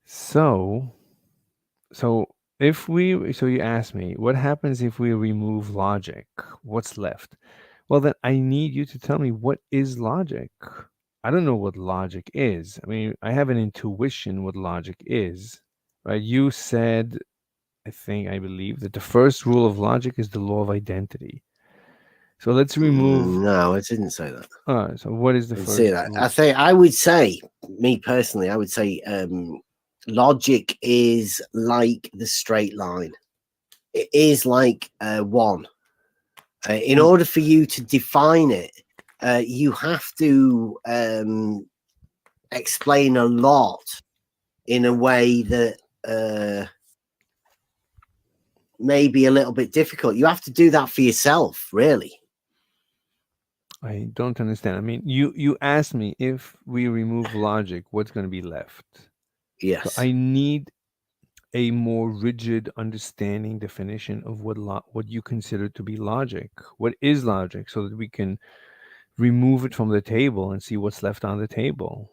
S1: so you asked me, what happens if we remove logic? What's left? Well, then I need you to tell me, what is logic? I don't know what logic is. I mean, I have an intuition what logic is, right? You said, I believe that the first rule of logic is the law of identity. So let's remove.
S3: No, I didn't say that.
S1: So what is the first?
S3: Say that. I would say, me personally, I would say logic is like the straight line. It is like one. In order for you to define it, you have to explain a lot in a way that may be a little bit difficult. You have to do that for yourself, really.
S1: I don't understand. I mean, you asked me, if we remove logic, what's going to be left?
S3: Yes.
S1: So I need a more rigid understanding definition of what you consider to be logic. What is logic, so that we can remove it from the table and see what's left on the table.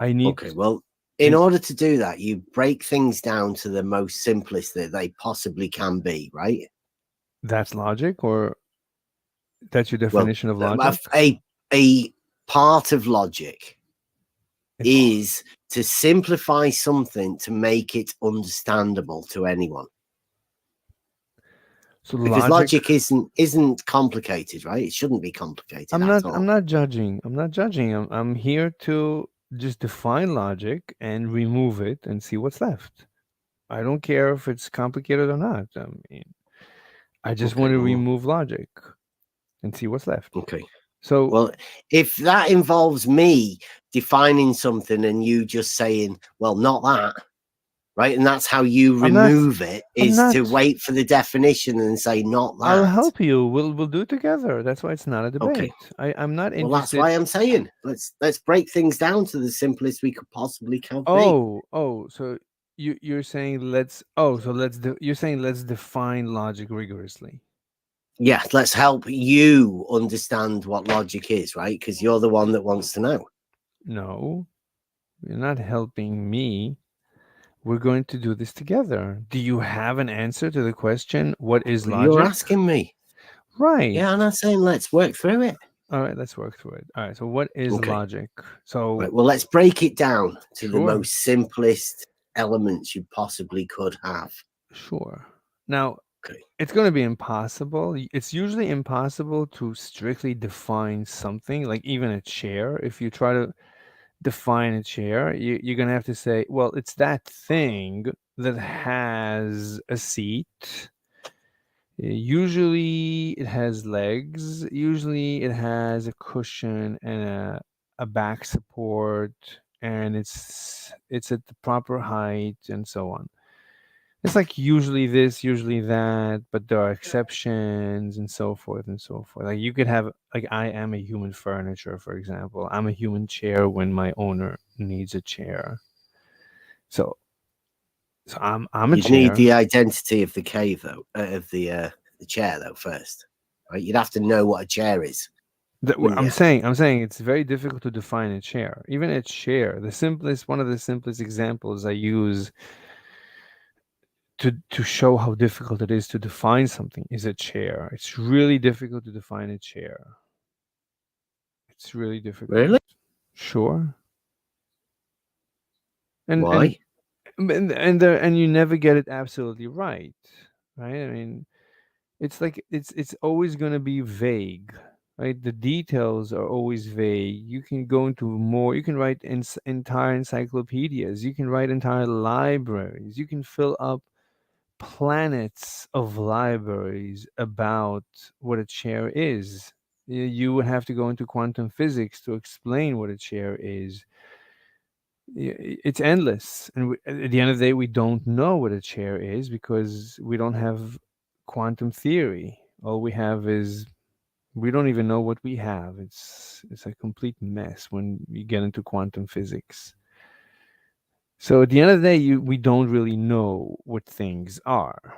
S1: I need.
S3: Okay, well, in order to do that, you break things down to the most simplest that they possibly can be, right?
S1: That's logic, or That's your definition of logic?
S3: A part of logic
S1: It's-
S3: is to simplify something to make it understandable to anyone.
S1: So
S3: Because logic isn't complicated, right? It shouldn't be complicated.
S1: I'm
S3: at
S1: not.
S3: all.
S1: I'm not judging. I'm not judging. I'm here to just define logic and remove it and see what's left. I don't care if it's complicated or not. I mean, I just
S3: Okay,
S1: want to
S3: well-
S1: remove logic and see what's left.
S3: Okay.
S1: So
S3: Well, if that involves me defining something and you just saying, well, not that, right? And that's how you
S1: I'm not-
S3: remove it, is to
S1: not-
S3: wait for the definition and say, not that.
S1: I'll help you. We'll do it together. That's why it's not a debate.
S3: Okay.
S1: I'm not
S3: Well, that's
S1: interested.
S3: why I'm saying let's break things down to the simplest we could possibly can be.
S1: So you're saying you're saying let's define logic rigorously.
S3: Yeah, let's help you understand what logic is, right? Because you're the one that wants to know.
S1: No, you're not helping me. We're going to do this together. Do you have an answer to the question, what is logic?
S3: You're asking me.
S1: Right.
S3: Yeah, and I'm saying let's work through it.
S1: All right, let's work through it. All right, so what is
S3: Okay.
S1: logic? So
S3: Right, well, let's break it down to the
S1: Sure.
S3: most simplest elements you possibly could have.
S1: sure. Now,
S3: Okay.
S1: it's going to be impossible. It's usually impossible to strictly define something, like even a chair. If you try to define a chair, you're going to have to say, well, it's that thing that has a seat. Usually it has legs. Usually it has a cushion and a back support, and it's at the proper height and so on. It's like usually this, usually that, but there are exceptions and so forth and so forth. Like you could have, like I am a human furniture, for example. I'm a human chair when my owner needs a chair. So I'm a
S3: You'd
S1: chair.
S3: need the identity of the cave, though, of the chair, though, first. Right? You'd have to know what a chair is.
S1: I'm
S3: Yeah.
S1: saying it's very difficult to define a chair. Even a chair, one of the simplest examples I use to show how difficult it is to define something is a chair. It's really difficult to define a chair. It's really difficult.
S3: Really?
S1: Sure. And
S3: Why?
S1: and you never get it absolutely right, right? I mean, it's like it's always going to be vague, right? The details are always vague. You can go into more. You can write entire encyclopedias. You can write entire libraries. You can fill up planets of libraries about what a chair is. You would have to go into quantum physics to explain what a chair is. It's endless, and at the end of the day, we don't know what a chair is because we don't have quantum theory. All we have is we don't even know what we have. It's a complete mess when you get into quantum physics. So at the end of the day, we don't really know what things are.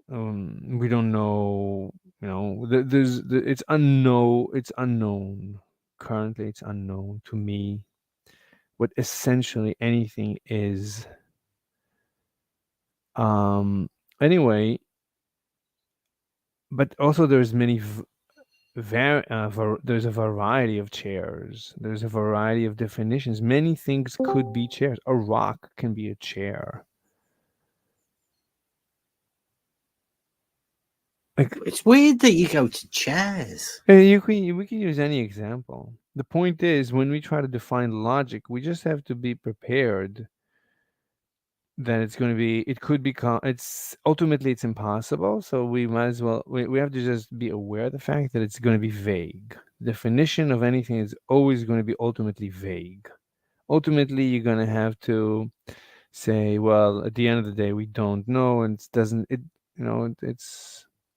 S1: We don't know. It's unknown. It's unknown. Currently, it's unknown to me what essentially anything is. Anyway, but also there's many there's a variety of chairs. There's a variety of definitions. Many things could be chairs. A rock can be a chair. Like
S3: It's weird that you go to chairs.
S1: we can use any example. The point is, when we try to define logic, we just have to be prepared that it could become, ultimately it's impossible. So we might as well, we have to just be aware of the fact that it's going to be vague. Definition of anything is always going to be ultimately vague. Ultimately, you're going to have to say, well, at the end of the day, we don't know, and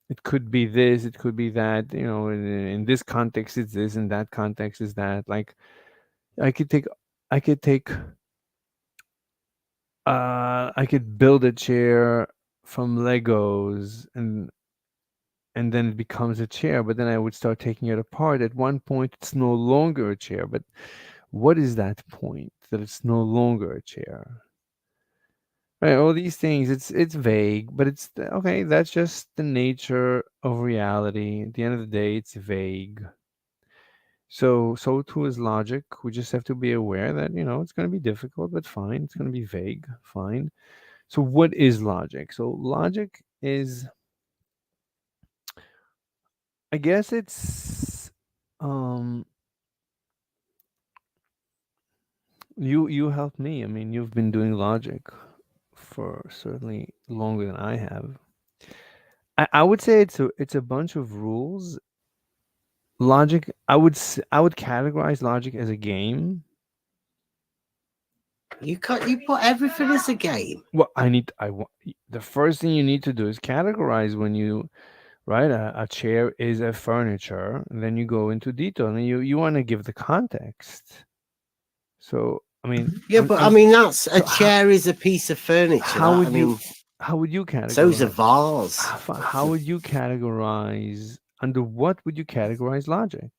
S1: it could be this, it could be that, in this context it's this, in that context is that. Like I could build a chair from Legos and then it becomes a chair, but then I would start taking it apart. At one point it's no longer a chair, but what is that point that it's no longer a chair? right? All these things, it's vague, but okay. That's just the nature of reality. At the end of the day, it's vague. So too is logic. We just have to be aware that it's going to be difficult, but fine. It's going to be vague, fine. So what is logic? So logic is, I guess it's um you help me. I mean, you've been doing logic for certainly longer than I have. I would say it's a bunch of rules. Logic, I would categorize logic as a game.
S3: You put everything as a game.
S1: Well, the first thing you need to do is categorize when you right a chair is a furniture, and then you go into detail, and you want to give the context. So I mean,
S3: Yeah, but I mean that's a
S1: so
S3: chair is a piece of furniture.
S1: how would
S3: I
S1: you
S3: mean,
S1: how would you categorize?
S3: so's a vase.
S1: How would you categorize? Under what would you categorize logic?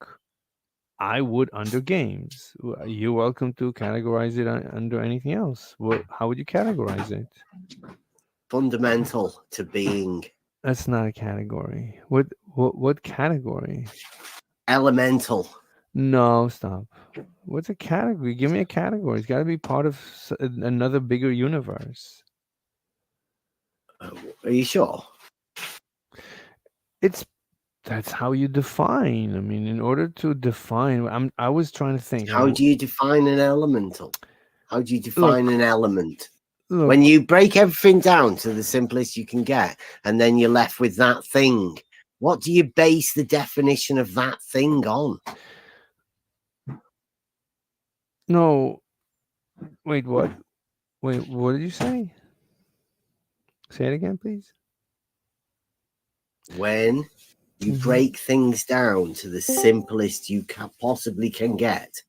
S1: I would under games. You're welcome to categorize it under anything else. How would you categorize it?
S3: Fundamental to being.
S1: That's not a category. What category?
S3: Elemental.
S1: No, stop. What's a category? Give me a category. It's got to be part of another bigger universe.
S3: Are you sure?
S1: That's how you define. I mean, in order to define, I was trying to think.
S3: How do you define an elemental? How do you define
S1: Look.
S3: an element?
S1: Look,
S3: When you break everything down to the simplest you can get, and then you're left with that thing, what do you base the definition of that thing on?
S1: no, wait, what? Wait, what did you say? Say it again, please.
S3: When you
S1: Mhm.
S3: break things down to the simplest you possibly can get,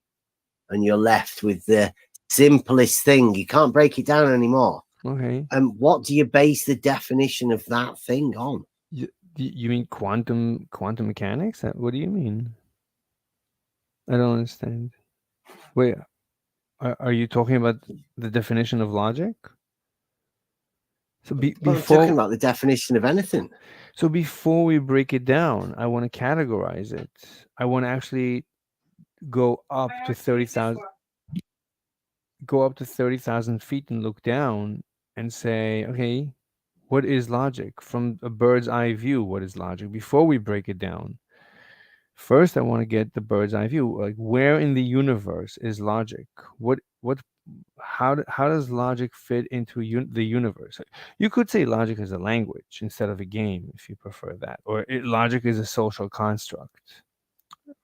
S3: and you're left with the simplest thing, you can't break it down anymore.
S1: Okay.
S3: And what do you base the definition of that thing on?
S1: You mean quantum mechanics? What do you mean? I don't understand. Wait, are you talking about the definition of logic? So
S3: Well, I'm
S1: before
S3: talking about the definition of anything.
S1: So before we break it down, I want to categorize it. I want to actually go up to 30,000 feet and look down and say, okay, what is logic? From a bird's eye view, what is logic? Before we break it down. First, I want to get the bird's eye view. Like, where in the universe is logic? How does logic fit into the universe? You could say logic is a language instead of a game, if you prefer that, or logic is a social construct,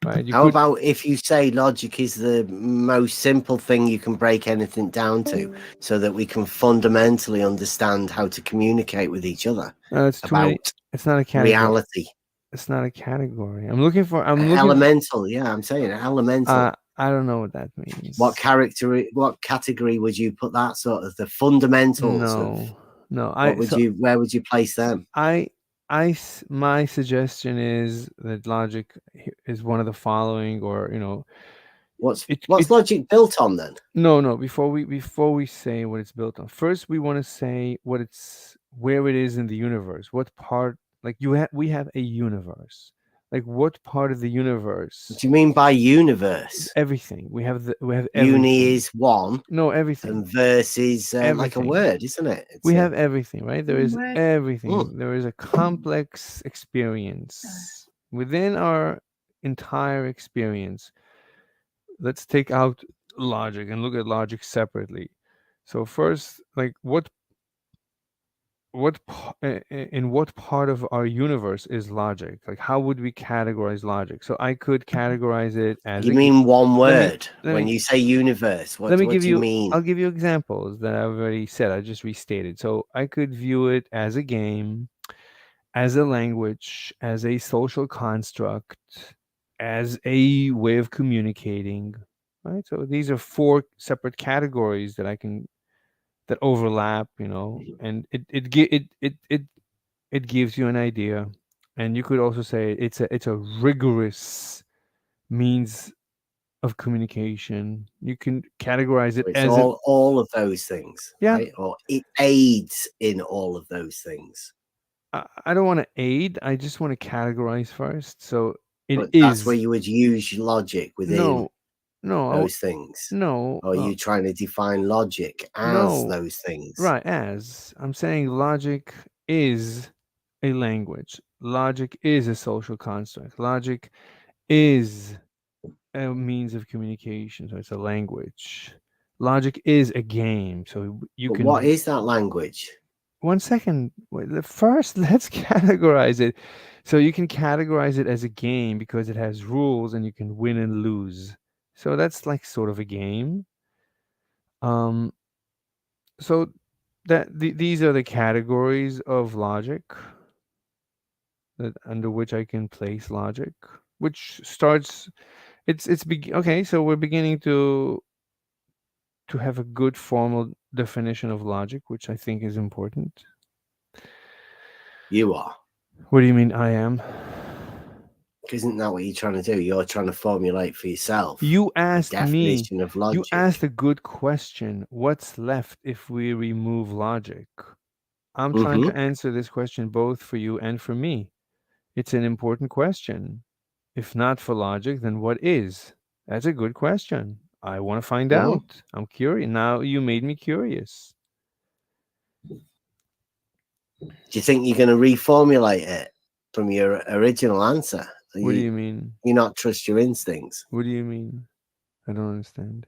S1: right?
S3: How about if you say logic is the most simple thing you can break anything down to, so that we can fundamentally understand how to communicate with each other
S1: it's too many.
S3: about
S1: It's not a category.
S3: reality?
S1: It's not a category. I'm looking for.
S3: Elemental. Yeah, I'm saying elemental.
S1: I don't know what that means.
S3: What category would you put that sort of the fundamentals of?
S1: No.
S3: Where would you place them?
S1: My suggestion is that logic is one of the following, or
S3: what's logic built on then?
S1: No. Before we say what it's built on, first we want to say where it is in the universe. What part? Like we have a universe. Like, what part of the universe?
S3: What do you mean by universe?
S1: Everything. We have everything.
S3: Uni is one.
S1: No, everything.
S3: And verse is like a word, isn't it?
S1: We have everything, right? There is everything. There is a complex experience within our entire experience. Let's take out logic and look at logic separately. So first, like in what part of our universe is logic? Like, how would we categorize logic? So I could categorize it as.
S3: You mean one word when you say universe? What do you mean?
S1: I'll give you examples that I've already said. I just restated. So I could view it as a game, as a language, as a social construct, as a way of communicating. Right. So these are 4 separate categories that that overlap, and it gives you an idea. And you could also say it's a rigorous means of communication. You can categorize it
S3: It's
S1: as
S3: all of those things,
S1: Yeah.
S3: right? Or it aids in all of those things.
S1: I don't want to aid. I just want to categorize first. So it
S3: But
S1: is.
S3: that's where you would use logic within
S1: No, no,
S3: those things.
S1: no.
S3: Or are you trying to define logic as
S1: No.
S3: those things?
S1: Right, as I'm saying, logic is a language. Logic is a social construct. Logic is a means of communication. So it's a language. Logic is a game. So you
S3: But
S1: can.
S3: what is that language?
S1: 1 second. First, let's categorize it. So you can categorize it as a game because it has rules and you can win and lose. So that's like sort of a game. So these are the categories of logic that under which I can place logic, which starts. Okay. So we're beginning to have a good formal definition of logic, which I think is important.
S3: You are.
S1: What do you mean I am?
S3: Isn't that what you're trying to do? You're trying to formulate for yourself
S1: You
S3: a
S1: asked me.
S3: definition of logic.
S1: You asked a good question. What's left if we remove logic? I'm trying to answer this question both for you and for me. It's an important question. If not for logic, then what is? That's a good question. I want to find out. I'm curious. Now you made me curious.
S3: Do you think you're going to reformulate it from your original answer?
S1: What do you mean?
S3: You not trust your instincts?
S1: What do you mean? I don't understand.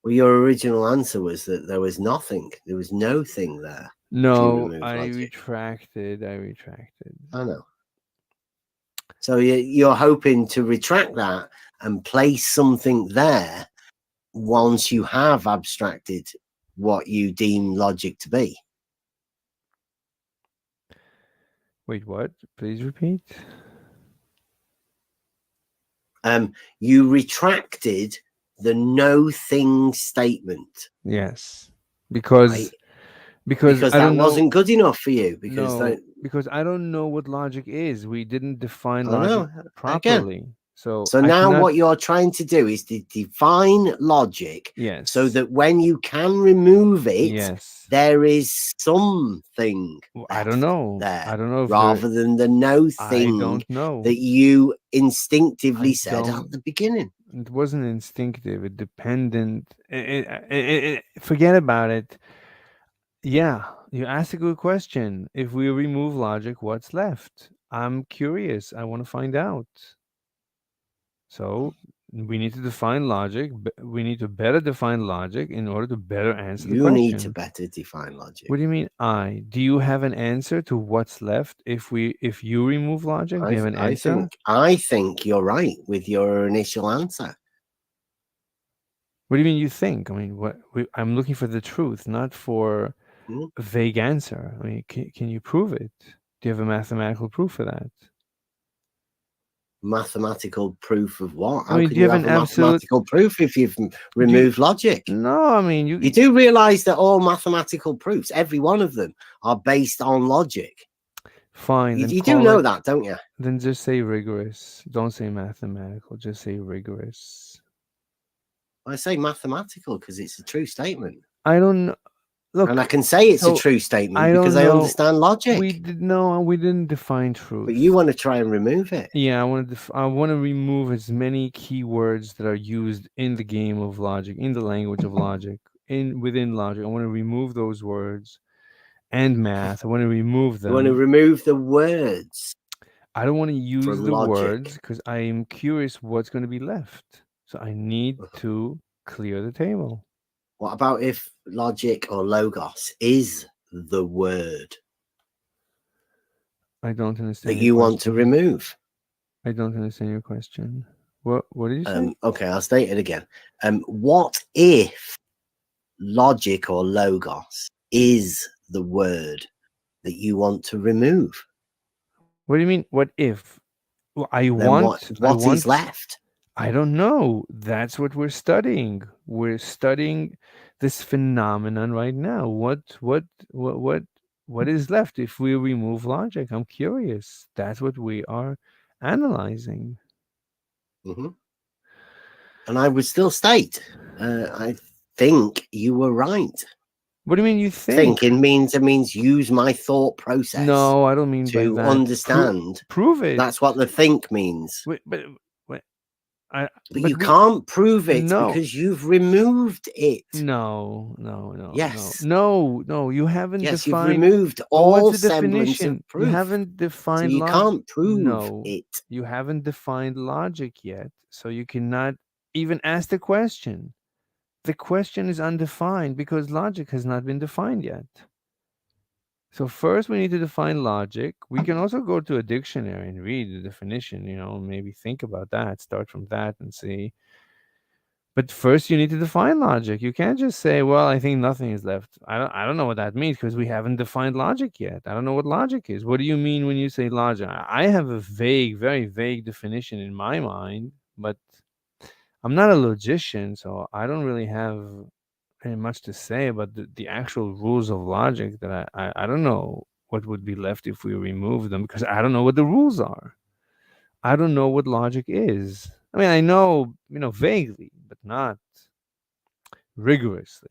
S3: Well, your original answer was that there was nothing. There was no thing there.
S1: No,
S3: remove
S1: I
S3: logic.
S1: retracted.
S3: I know. So you're hoping to retract that and place something there once you have abstracted what you deem logic to be.
S1: Wait, what? Please repeat.
S3: You retracted the no thing statement.
S1: Yes, because
S3: Right?
S1: because I
S3: that
S1: don't know.
S3: wasn't good enough for you. Because
S1: No, because I don't know what logic is. We didn't define
S3: I
S1: logic
S3: know.
S1: properly. So
S3: So
S1: I
S3: now
S1: cannot-
S3: what you're trying to do is to define logic
S1: Yes.
S3: so that when you can remove it,
S1: yes.
S3: there is something.
S1: Well, I don't know.
S3: there,
S1: I don't know if
S3: rather than the no
S1: I
S3: thing
S1: don't know.
S3: that you instinctively
S1: I
S3: said at
S1: don't-
S3: the beginning.
S1: It wasn't instinctive. It dependent. Forget about it. Yeah, you asked a good question. If we remove logic, what's left? I'm curious. I want to find out. So we need to define logic. We need to better define logic in order to better answer the
S3: You
S1: question.
S3: need to better define logic.
S1: What do you mean do you have an answer to what's left if you remove logic? Do you have an answer?
S3: I think you're right with your initial answer.
S1: What do you mean you think? I mean, I'm looking for the truth, not for a vague answer. I mean, can you prove it? Do you have a mathematical proof for that?
S3: Mathematical proof of what?
S1: I mean,
S3: can you have a mathematical proof if you've removed logic?
S1: No, I mean
S3: You do realize that all mathematical proofs, every one of them, are based on logic.
S1: Fine.
S3: You do know that, don't you?
S1: Then just say rigorous. Don't say mathematical. Just say rigorous.
S3: I say mathematical because it's a true statement.
S1: I don't know. Look,
S3: and I can say it's a true statement because I understand logic.
S1: We didn't define truth.
S3: But you want to try and remove it.
S1: Yeah, I want to remove as many keywords that are used in the game of logic, in the language of logic, within logic. I want to remove those words and math. I want to remove them.
S3: You want to remove the words.
S1: I don't want to use the words because I am curious what's going to be left. So I need to clear the table.
S3: What about if logic or logos is the word?
S1: I don't understand.
S3: That you want to remove?
S1: I don't understand your question. What did you say?
S3: Okay, I'll state it again. What if logic or logos is the word that you want to remove?
S1: What do you mean? What if? Well,
S3: what is left?
S1: I don't know. That's what we're studying. We're studying this phenomenon right now. What is left if we remove logic? I'm curious. That's what we are analyzing.
S3: And I would still state, I think you were right.
S1: What do you mean you think?
S3: Thinking means use my thought process.
S1: No, I don't mean by
S3: to
S1: that.
S3: understand.
S1: Prove it.
S3: That's what the think means.
S1: Wait, but
S3: But you can't prove it because you've removed it.
S1: No.
S3: Yes.
S1: No. You haven't
S3: Yes,
S1: defined.
S3: you've removed
S1: Well,
S3: all
S1: what's the
S3: semblance
S1: definition?
S3: of proof.
S1: You haven't defined.
S3: So you can't prove
S1: No,
S3: it.
S1: you haven't defined logic yet, so you cannot even ask the question. The question is undefined because logic has not been defined yet. So first we need to define logic. We can also go to a dictionary and read the definition, maybe think about that, start from that and see. But first you need to define logic. You can't just say, well, I think nothing is left. I don't know what that means because we haven't defined logic yet. I don't know what logic is. What do you mean when you say logic? I have a vague, very vague definition in my mind, but I'm not a logician, so I don't really have very much to say about the actual rules of logic that I don't know what would be left if we remove them because I don't know what the rules are. I don't know what logic is. I mean, I know, vaguely, but not rigorously.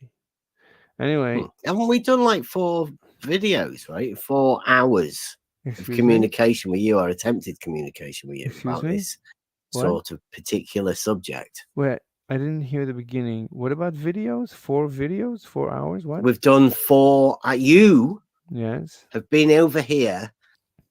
S1: Anyway.
S3: Haven't we done like 4 videos, right? 4 hours of communication with you or attempted communication with you about this sort of particular subject?
S1: Wait, I didn't hear the beginning. What about videos? 4 videos? 4 hours? What?
S3: We've done 4. You have been over here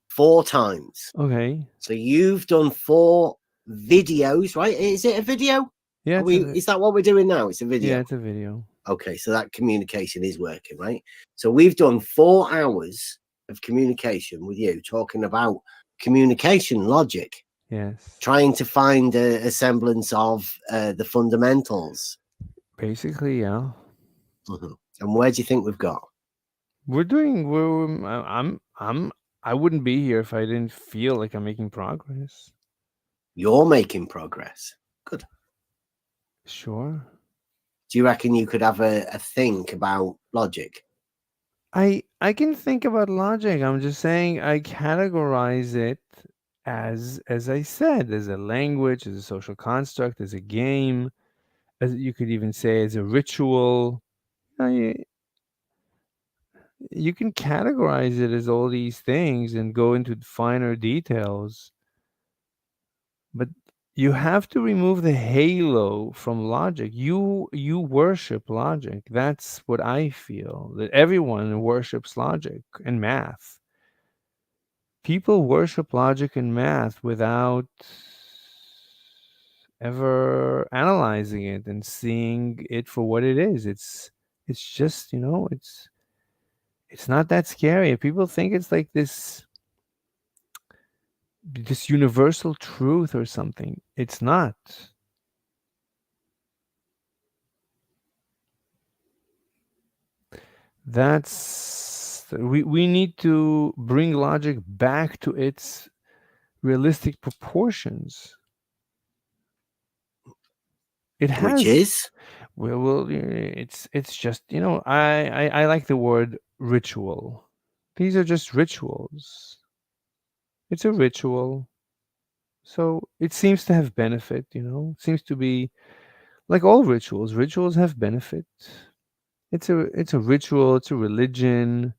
S3: 4 times.
S1: Okay.
S3: So you've done 4 videos, right? Is it a video?
S1: Yeah.
S3: Is that what we're doing now? It's a video.
S1: Yeah, it's a video.
S3: Okay, so that communication is working, right? So we've done 4 hours of communication with you, talking about communication logic.
S1: Yes.
S3: Trying to find a semblance of the fundamentals.
S1: Basically, yeah.
S3: And where do you think we've got?
S1: I wouldn't be here if I didn't feel like I'm making progress.
S3: You're making progress. Good.
S1: Sure.
S3: Do you reckon you could have a think about logic?
S1: I can think about logic. I'm just saying I categorize it as I said, as a language, as a social construct, as a game, as you could even say as a ritual. You can categorize it as all these things and go into finer details. But you have to remove the halo from logic. You worship logic. That's what I feel, that everyone worships logic and math. People worship logic and math without ever analyzing it and seeing it for what it is. It's just, it's not that scary. People think it's like this universal truth or something. It's not. We need to bring logic back to its realistic proportions. It has,
S3: which is
S1: it's just, I like the word ritual. These are just rituals. It's a ritual, so it seems to have benefit. It seems to be like all rituals. Rituals have benefit. It's a ritual. It's a religion.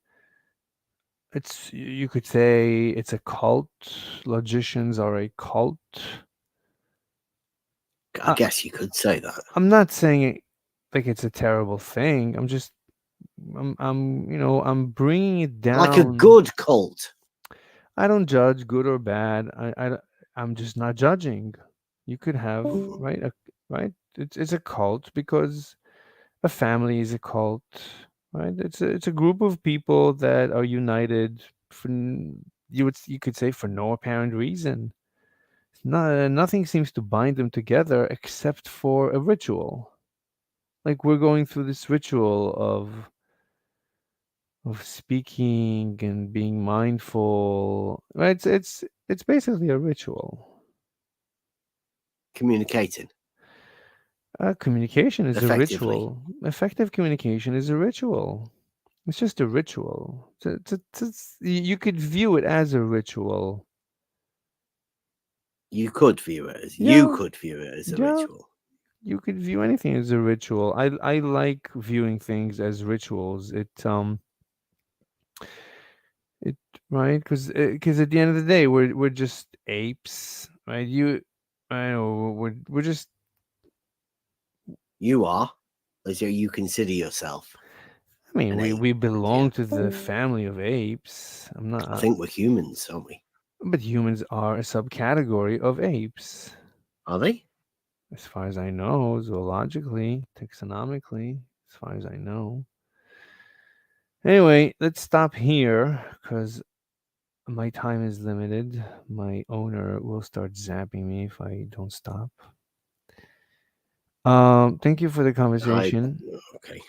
S1: You could say it's a cult. Logicians are a cult.
S3: I guess you could say that.
S1: I'm not saying it like it's a terrible thing. I'm bringing it down
S3: like a good cult.
S1: I don't judge good or bad. I'm just not judging. You could have right. It's a cult because a family is a cult, right? It's a group of people that are united for you could say for no apparent reason. Nothing seems to bind them together except for a ritual. Like we're going through this ritual of speaking and being mindful, right? It's basically a ritual.
S3: Communicating.
S1: Communication is a ritual. Effective communication is a ritual. It's just a ritual. You could view it as a ritual.
S3: You could view it as a ritual.
S1: you could view anything as a ritual. I like viewing things as rituals. It right because at the end of the day we're just apes, right? I know we're just.
S3: You are, as you consider yourself.
S1: I mean,
S3: An
S1: we
S3: ape,
S1: belong
S3: yeah.
S1: to the family of apes. I'm not.
S3: I think we're humans, aren't we?
S1: But humans are a subcategory of apes,
S3: Are they?
S1: as far as I know, zoologically, taxonomically, as far as I know. Anyway, let's stop here because my time is limited. My owner will start zapping me if I don't stop. Thank you for the conversation.
S3: Okay.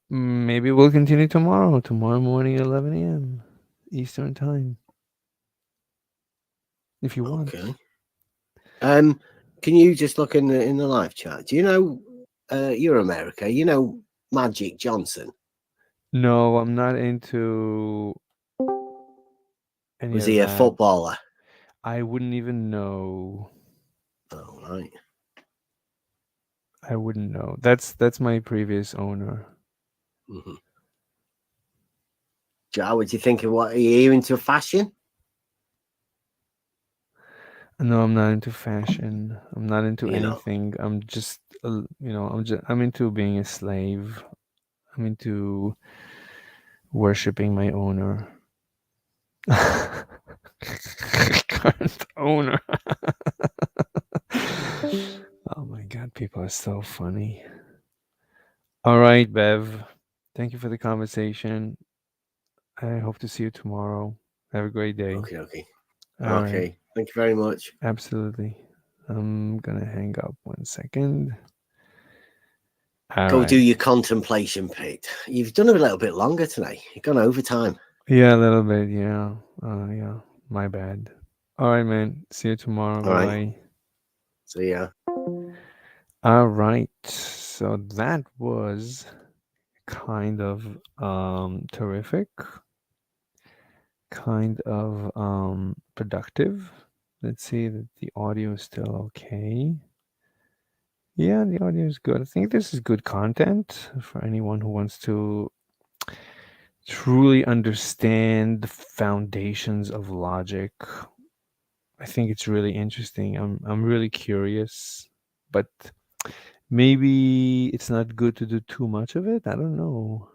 S1: Maybe we'll continue tomorrow morning, 11 a.m. Eastern time. If you want.
S3: Okay. Can you just look in the live chat? Do you know you're America? You know Magic Johnson?
S1: No, I'm not into any
S3: Was
S1: of
S3: he a
S1: that.
S3: footballer?
S1: I wouldn't even know.
S3: Oh, right.
S1: I wouldn't know. That's my previous owner.
S3: Mm-hmm. How would you think of what? Are you into fashion?
S1: No, I'm not into fashion. I'm not into
S3: You know.
S1: anything. I'm just, I'm into being a slave. I'm into worshiping my owner. Current owner. Oh my God, people are so funny. All right, Bev. Thank you for the conversation. I hope to see you tomorrow. Have a great day.
S3: Okay.
S1: All
S3: Okay.
S1: right.
S3: Thank you very much.
S1: Absolutely. I'm gonna hang up 1 second.
S3: Go do your contemplation, Pete. You've done a little bit longer today. You've gone overtime.
S1: Yeah, a little bit. Yeah. Yeah. My bad. All right, man. See you tomorrow.
S3: All right.
S1: Bye.
S3: See ya.
S1: All right. So that was kind of terrific. Kind of productive. Let's see that the audio is still okay. Yeah, the audio is good. I think this is good content for anyone who wants to truly understand the foundations of logic. I think it's really interesting. I'm really curious, but maybe it's not good to do too much of it. I don't know.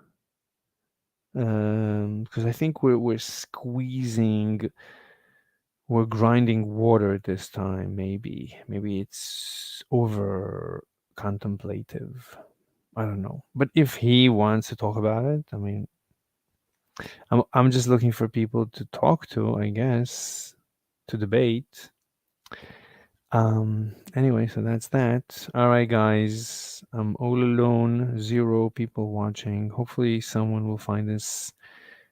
S1: Because I think we're squeezing, we're grinding water this time. Maybe it's over contemplative. I don't know. But if he wants to talk about it, I mean, I'm just looking for people to talk to, I guess, to debate. Anyway, so that's that. All right, guys. I'm all alone, 0 people watching. Hopefully someone will find this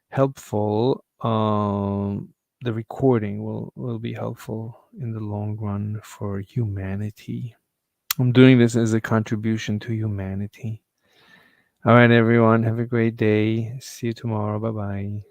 S1: helpful. The recording will be helpful in the long run for humanity. I'm doing this as a contribution to humanity. All right, everyone. Have a great day. See you tomorrow. Bye-bye.